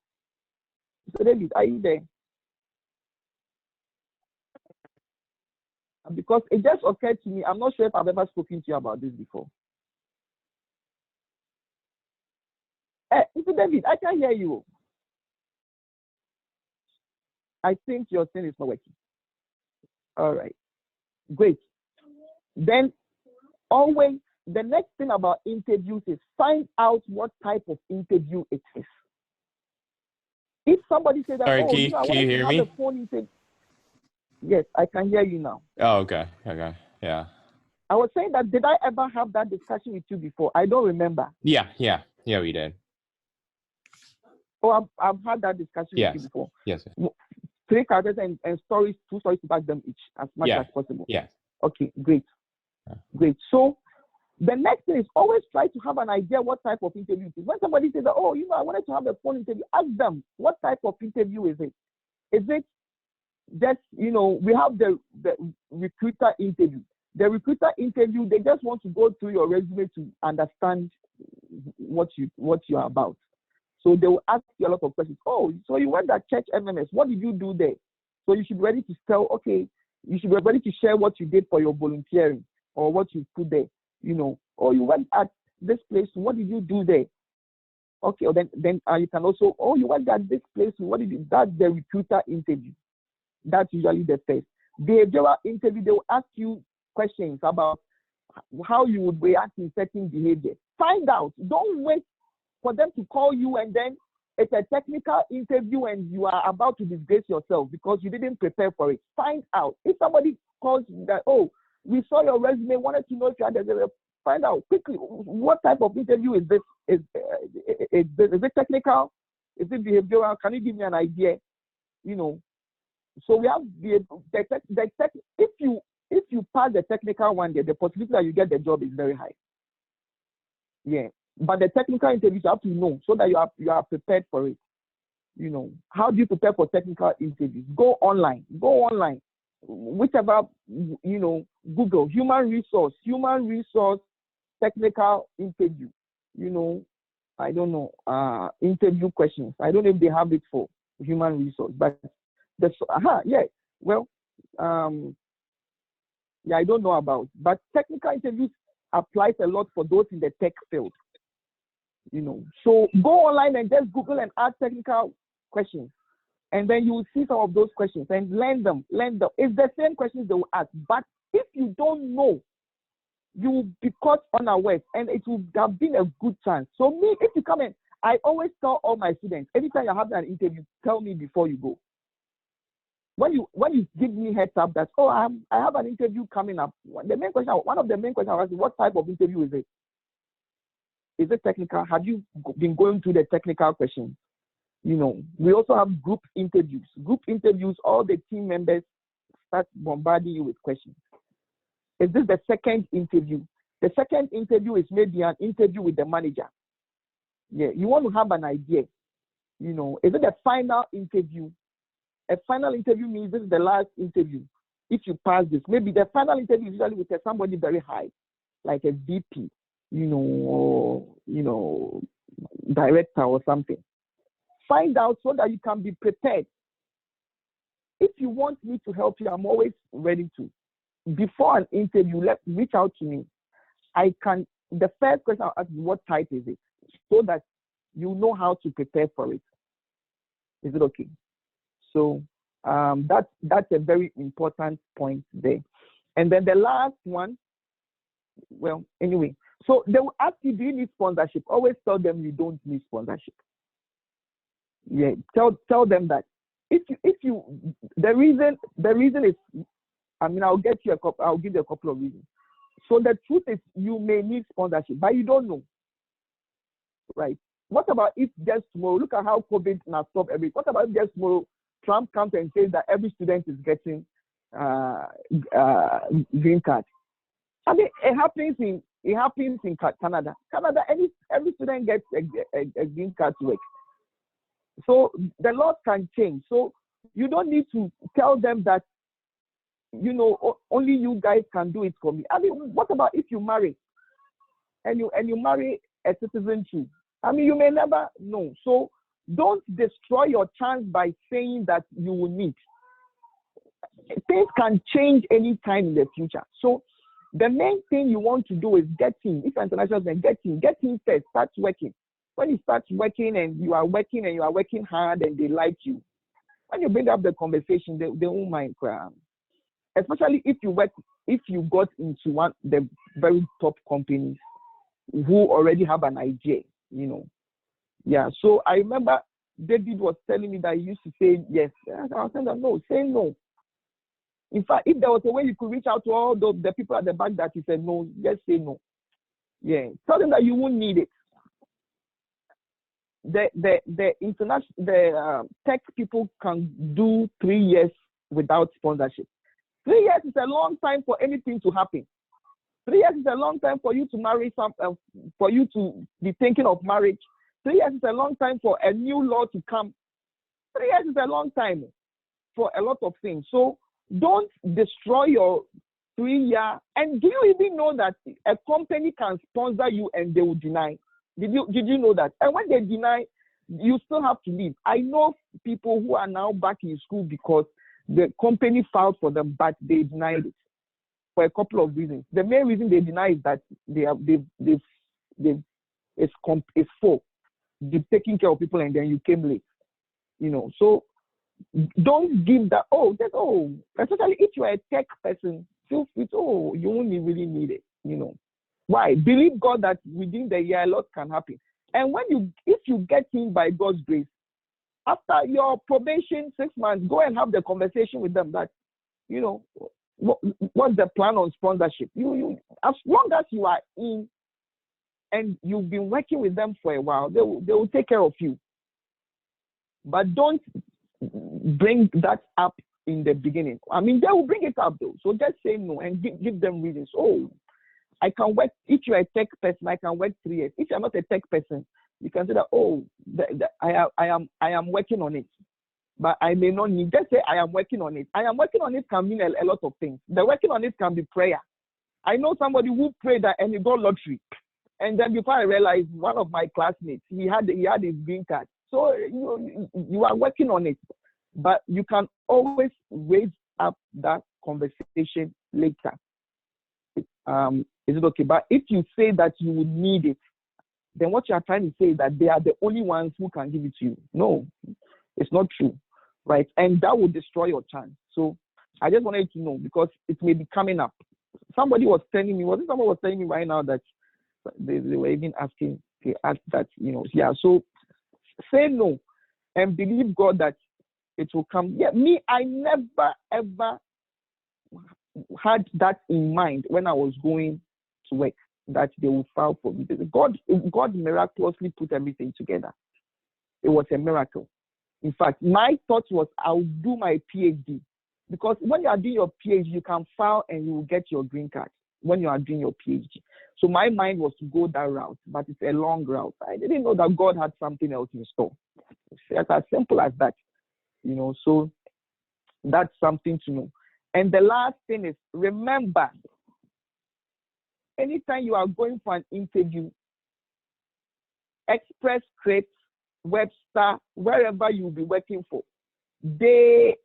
So David, are you there? Because it just occurred to me, I'm not sure if I've ever spoken to you about this before. Mr. David, I can't hear you. I think your thing is not working. All right, great. Then always, the next thing about interviews is find out what type of interview it is. If somebody says that, sorry, oh, can you hear me? A phone interview. Yes, I can hear you now. Oh, okay, yeah. I was saying that, did I ever have that discussion with you before? I don't remember. Yeah, we did. Oh, I've had that discussion with you before. Yes. 3 characters and stories, 2 stories to back them each as much as possible. Yeah. Okay, great. Great. So the next thing is always try to have an idea what type of interview it is. When somebody says that, oh, I wanted to have a phone interview, ask them, what type of interview is it? Is it just, we have the recruiter interview. The recruiter interview, they just want to go through your resume to understand what you are about. So they will ask you a lot of questions. Oh, so you went at Church MMS. What did you do there? So you should be ready to tell, okay, you should be ready to share what you did for your volunteering or what you put there, Or you went at this place. What did you do there? Okay, or then you can also, oh, you went at this place. What did you? That's the recruiter interview. That's usually the first. Behavioral interview, they will ask you questions about how you would react in certain behavior. Find out. Don't wait for them to call you and then it's a technical interview and you are about to disgrace yourself because you didn't prepare for it. Find out. If somebody calls you that, oh, we saw your resume, wanted to know if you had a, find out quickly what type of interview is this? Is it technical? Is it behavioral? Can you give me an idea? So we have if you pass the technical one, the possibility that you get the job is very high. Yeah. But the technical interviews you have to know so that you are prepared for it. How do you prepare for technical interviews? Go online. Whichever, Google human resource technical interview. I don't know, interview questions. I don't know if they have it for human resource, but I don't know about. But technical interviews applies a lot for those in the tech field. So go online and just Google and ask technical questions. And then you will see some of those questions and learn them. It's the same questions they will ask. But if you don't know, you will be caught unawares and it will have been a good chance. So if you come and I always tell all my students, anytime you have an interview, tell me before you go. When you give me heads up that, oh, I have an interview coming up, one of the main questions I ask is, what type of interview is it? Is it technical? Have you been going through the technical questions? You know, we also have group interviews. Group interviews, all the team members start bombarding you with questions. Is this the second interview? The second interview is maybe an interview with the manager. Yeah, you want to have an idea. You know, is it the final interview? A final interview means this is the last interview. If you pass this, maybe the final interview is usually with somebody very high, like a VP, you know, or, you know, director or something. Find out so that you can be prepared. If you want me to help you, I'm always ready to. Before an interview, reach out to me. The first question I'll ask is, what type is it? So that you know how to prepare for it. Is it okay? So that's a very important point there. And then the last one, well, anyway, so they will ask you, do you need sponsorship? Always tell them you don't need sponsorship. Yeah, tell them that. The reason is, I mean, I'll give you a couple of reasons. So the truth is, you may need sponsorship, but you don't know, right? What about if just tomorrow, look at how COVID now stopped everything. What about if just tomorrow Trump comes and says that every student is getting green card? I mean, it happens in Canada. Canada, every student gets a green card to work. So the laws can change. So you don't need to tell them that, you know, only you guys can do it for me. I mean, what about if you marry and you marry a citizen too? I mean, you may never know. So don't destroy your chance by saying that you will need. Things can change anytime in the future. So the main thing you want to do is get in. If you're international, then get in first, start working. When you start working and you are working hard and they like you, when you bring up the conversation, they won't mind. Especially if you got into the very top companies who already have an idea, you know. Yeah, so I remember David was telling me that he used to say yes. I was saying that no, say no. In fact, if there was a way you could reach out to all the people at the back that you said no, just say no. Yeah, tell them that you won't need it. The tech people can do 3 years without sponsorship. 3 years is a long time for anything to happen. 3 years is a long time for you to marry for you to be thinking of marriage. 3 years is a long time for a new law to come. 3 years is a long time for a lot of things. So don't destroy your 3 year. And do you even know that a company can sponsor you and they will deny? Did you know that? And when they deny, you still have to leave. I know people who are now back in school because the company filed for them, but they denied it for a couple of reasons. The main reason they deny is that it's full. They're taking care of people and then you came late. You know, so don't give that. Especially if you are a tech person, feel free to, you won't really need it. You know, why? Believe God that within the year a lot can happen. And if you get in by God's grace, after your probation 6 months, go and have the conversation with them that, you know, what's the plan on sponsorship? You as long as you are in and you've been working with them for a while, they will take care of you. But don't bring that up in the beginning. I mean, they will bring it up though. So just say no and give them reasons. Oh, I can work. If you're a tech person, I can work 3 years. If you're not a tech person, you can say that, I am working on it. But I may not need. Just say I am working on it. I am working on it can mean a lot of things. The working on it can be prayer. I know somebody who prayed that and he got lottery. And then before I realized, one of my classmates, he had his green card. So you are working on it. But you can always raise up that conversation later. Is it okay? But if you say that you would need it, then what you are trying to say is that they are the only ones who can give it to you. No, it's not true, right? And that will destroy your chance. So I just wanted to know because it may be coming up. Somebody was telling me right now that they were even asking, they asked that, you know, yeah. So say no and believe God that it will come. Yeah, me, I never ever had that in mind when I was going to work, that they will file for me. God miraculously put everything together. It was a miracle. In fact, my thought was I'll do my PhD, because when you are doing your PhD, you can file and you will get your green card when you are doing your PhD. So my mind was to go that route, but it's a long route. I didn't know that God had something else in store. It's as simple as that, you know. So that's something to know. And the last thing is, remember, anytime you are going for an interview, Express Scripts, Webster, wherever you'll be working for, they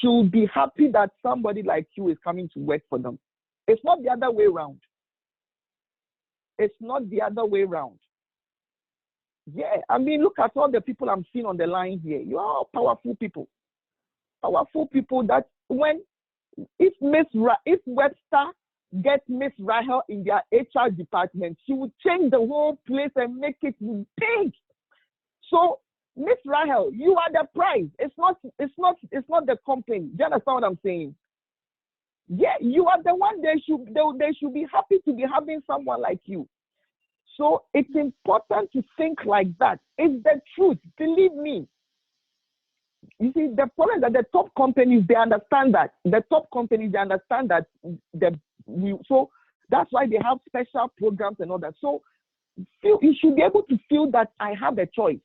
should be happy that somebody like you is coming to work for them. It's not the other way around. It's not the other way around. Yeah, I mean, look at all the people I'm seeing on the line here. You are all powerful people. Powerful people that if Webster gets Miss Rahel in their HR department, she would change the whole place and make it big. So, Miss Rahel, you are the prize. It's not the company. Do you understand what I'm saying? Yeah, you are the one. They should be happy to be having someone like you. So it's important to think like that. It's the truth. Believe me. You see, the problem is that the top companies, they understand that. The top companies, they understand that. So that's why they have special programs and all that. So you should be able to feel that I have a choice.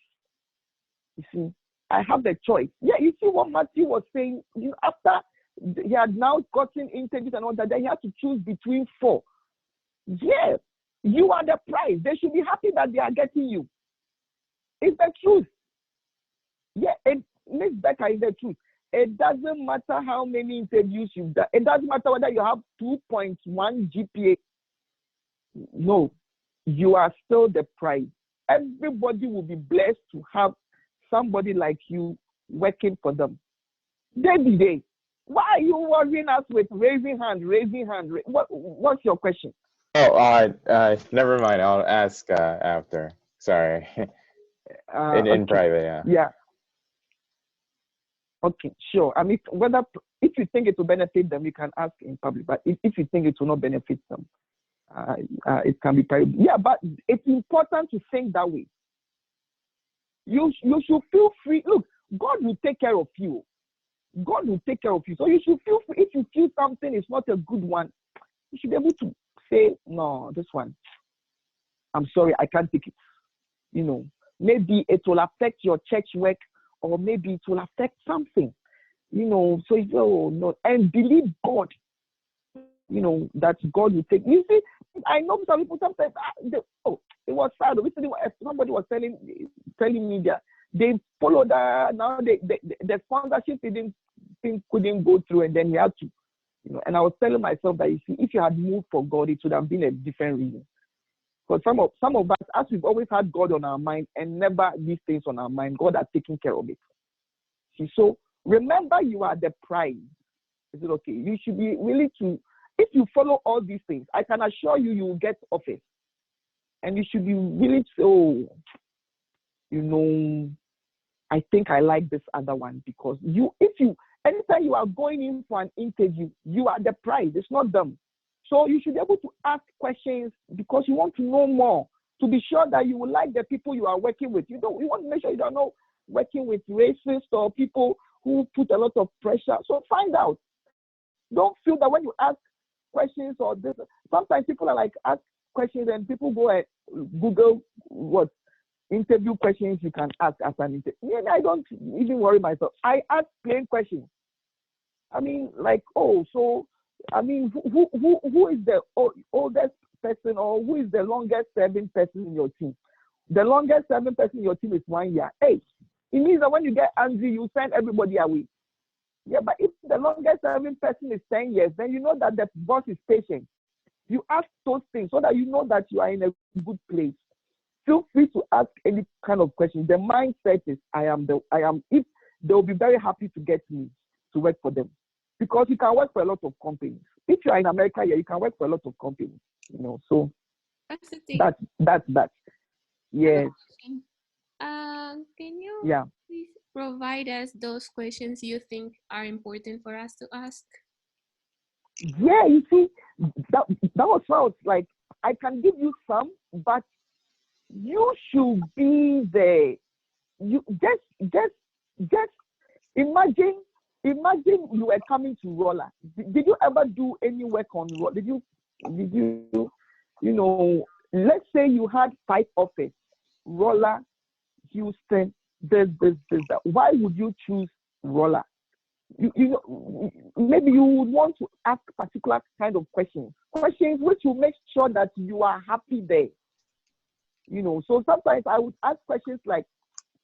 You see, I have the choice. Yeah, you see what Matthew was saying. After he had now gotten interviews and all that, then he had to choose between 4. Yeah, you are the prize. They should be happy that they are getting you. It's the truth. Yeah, Miss Becca, is the truth. It doesn't matter how many interviews you've done. It doesn't matter whether you have 2.1 GPA. No, you are still the prize. Everybody will be blessed to have somebody like you working for them. Day. Why are you worrying us with raising hand? What's your question? Oh, never mind. I'll ask after. Sorry. In Okay. private, yeah. Yeah. Okay, sure. I mean, if you think it will benefit them, you can ask in public. But if you think it will not benefit them, it can be private. Yeah, but it's important to think that way. You should feel free. Look, God will take care of you. God will take care of you. So you should feel free. If you feel something is not a good one, you should be able to say, no, this one, I'm sorry, I can't take it. You know, maybe it will affect your church work, or maybe it will affect something. You know, so you oh no, and believe God. You know that God will take. You see, I know some people sometimes. It was sad. Recently, somebody was telling me that they followed now the sponsorship couldn't go through, and then he had to, you know. And I was telling myself that, you see, if you had moved for God, it would have been a different reason. Because some of us, as we've always had God on our mind and never these things on our mind, God has taken care of it. See, so remember, you are the prize. Is it okay? You should be willing to. If you follow all these things, I can assure you, you will get office. And you should be willing to say, oh, you know, I think I like this other one, because anytime you are going in for an interview, you are the prize. It's not them. So you should be able to ask questions because you want to know more, to be sure that you will like the people you are working with. You want to make sure you don't know working with racists or people who put a lot of pressure. So find out. Don't feel that when you ask questions or this, sometimes people are like, ask questions and people go and Google what interview questions you can ask as an interview. Yeah, I don't even worry myself. I ask plain questions. I mean, like, who is the oldest person, or who is the longest serving person in your team? The longest serving person in your team is 1 year. Hey, it means that when you get angry, you send everybody away. Yeah, but if the longest serving person is 10 years, then you know that the boss is patient. You ask those things so that you know that you are in a good place. Feel free to ask any kind of question. The mindset is, if they'll be very happy to get me to work for them. Because you can work for a lot of companies. If you are in America, yeah, you can work for a lot of companies. You know, so that's the thing. That's that. Yes. Can you Yeah. please provide us those questions you think are important for us to ask? Yeah, you see, that was how like I can give you some, but you should be there. You just imagine you were coming to Roller. Did you ever do any work on Roller? Did you let's say you had 5 offers, Roller, Houston, this, that. Why would you choose Roller? Maybe you would want to ask particular kind of questions which will make sure that you are happy there. So sometimes I would ask questions like,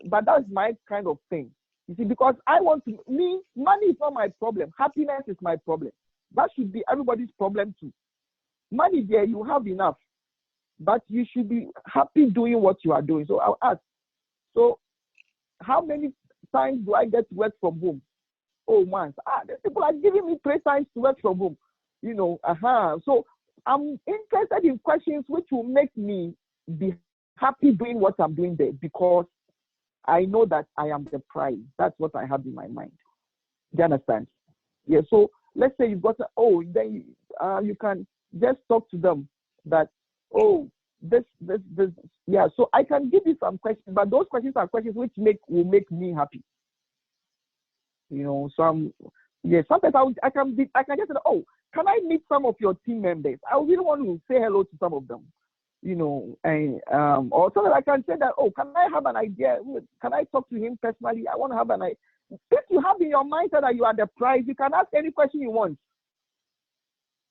but that's my kind of thing. You see, because money is not my problem. Happiness is my problem. That should be everybody's problem too. Money there, you have enough, but you should be happy doing what you are doing. So I'll ask, so how many times do I get to work from home? Oh, once. These people are giving me 3 times to work from home. So I'm interested in questions which will make me be happy doing what I'm doing there, because I know that I am the prize. That's what I have in my mind. Do you understand? Yeah. So let's say you've got then you can just talk to them that, this. Yeah. So I can give you some questions, but those questions are questions which will make me happy. So sometimes I can just say, can I meet some of your team members? I really want to say hello to some of them. And or something I can say that, can I have an idea? Can I talk to him personally? I want to have an idea. If you have in your mind that you are the prize, you can ask any question you want.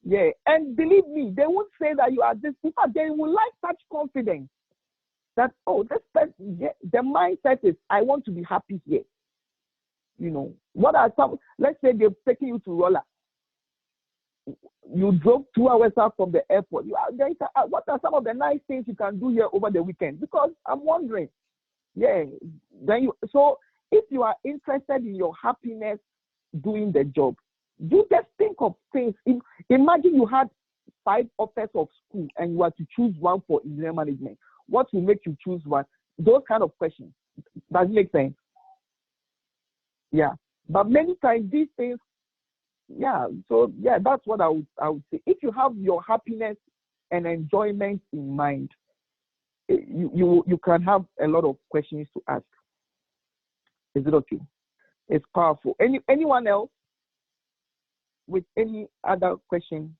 Yeah, and believe me, they won't say that you are this. In fact, they will like such confidence that, this person, the mindset is, I want to be happy here. What are let's say they've taken you to Roller. You drove 2 hours out from the airport. What are some of the nice things you can do here over the weekend? Because I'm wondering, so if you are interested in your happiness doing the job, you just think of things. Imagine you had 5 offers of school and you are to choose one for engineering management. What will make you choose one? Those kind of questions. Does it make sense? Yeah. But many times these things, that's what I would say. If you have your happiness and enjoyment in mind, you can have a lot of questions to ask. Is it okay? It's powerful. Anyone else with any other question?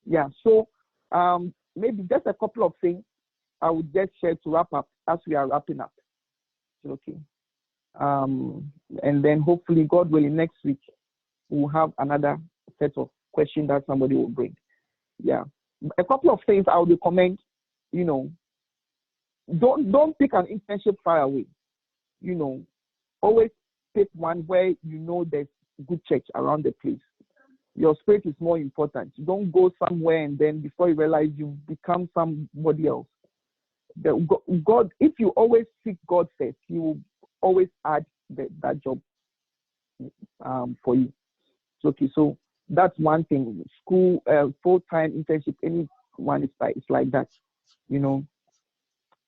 Yeah. So maybe just a couple of things I would just share to wrap up as we are wrapping up. Okay. And then hopefully, God willing, next week we'll have another set of questions that somebody will bring. Yeah. A couple of things I would recommend, don't pick an internship far away. Always pick one where there's good church around the place. Your spirit is more important. Don't go somewhere and then before you realize you've become somebody else. God, if you always seek God first, He will always add that job for you. Okay, so that's one thing. School, full-time internship, anyone is like that.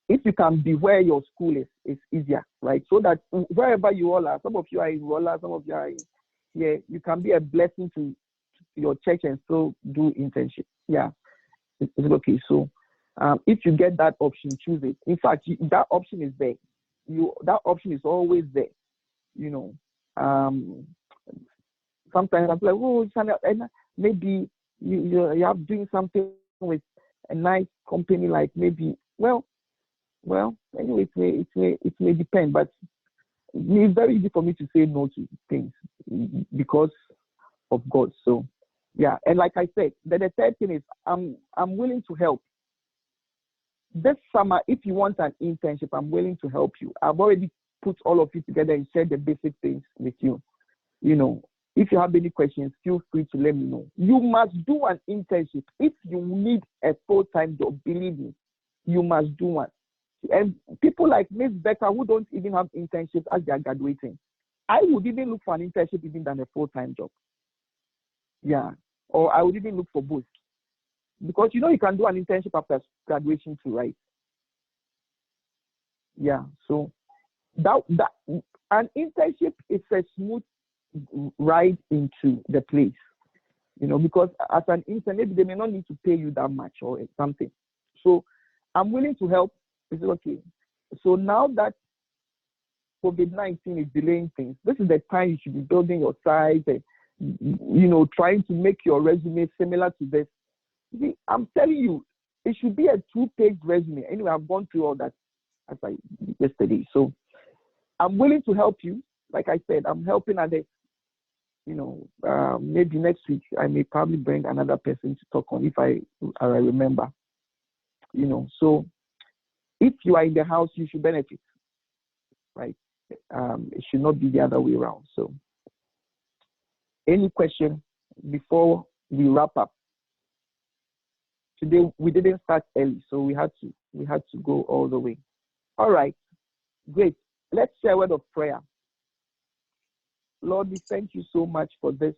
If you can be where your school is, it's easier, right? So that wherever you all are, some of you are in Roller, some of you are here, you can be a blessing to your church and still do internship. Yeah, it's okay. So if you get that option, choose it. In fact, that option is there. That option is always there. Sometimes I'm like, maybe you are doing something with a nice company, like maybe, anyway, it may depend, but it's very easy for me to say no to things because of God. So yeah, and like I said, the third thing is I'm willing to help. This summer, if you want an internship, I'm willing to help you. I've already put all of you together and shared the basic things with you. If you have any questions, feel free to let me know. You must do an internship. If you need a full-time job, believe me, you must do one. And people like Miss Becca who don't even have internships as they are graduating, I would even look for an internship even than a full-time job. Yeah. Or I would even look for both. because you know you can do an internship after graduation too, right? Yeah. So that an internship is a smooth ride into the place, you know, because as an intern, maybe they may not need to pay you that much or something. So I'm willing to help. Is it okay? So now that COVID-19 is delaying things, this is the time you should be building your site and, you know, trying to make your resume similar to this. See, I'm telling you, it should be a 2-page resume. Anyway, I've gone through all that as I yesterday. So I'm willing to help you. Like I said, I'm helping at the, you know, maybe next week I may probably bring another person to talk on if I remember, you know. So if you are in the house, you should benefit, right? It should not be the other way around. So any question before we wrap up? Today we didn't start early, so we had to go all the way. All right, great. Let's share a word of prayer. Lord, we thank you so much for this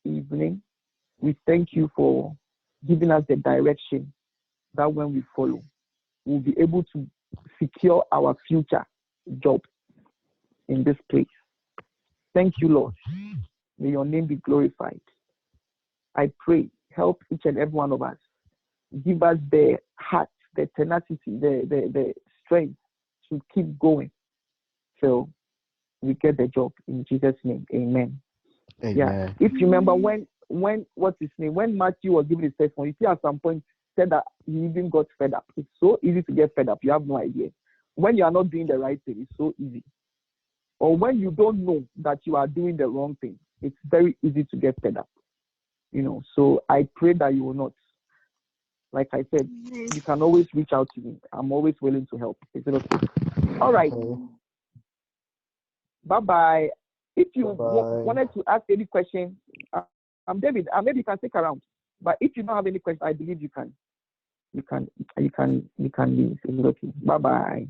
evening. We thank you for giving us the direction that when we follow, we'll be able to secure our future job in this place. Thank you, Lord. May your name be glorified. I pray, help each and every one of us. Give us the heart, the tenacity, the strength to keep going till we get the job in Jesus' name. Amen. Amen. Yeah. If you remember when what's his name? When Matthew was giving his testimony, he at some point said that he even got fed up. It's so easy to get fed up. You have no idea. When you are not doing the right thing, it's so easy. Or when you don't know that you are doing the wrong thing, it's very easy to get fed up. You know, so I pray that you will not. Like I said, you can always reach out to me. I'm always willing to help. Is it okay? All right. Okay. Bye-bye. If you Bye-bye. wanted to ask any question, I'm David. Maybe you can stick around. But if you don't have any question, I believe you can. You can leave. Is it okay? Bye-bye.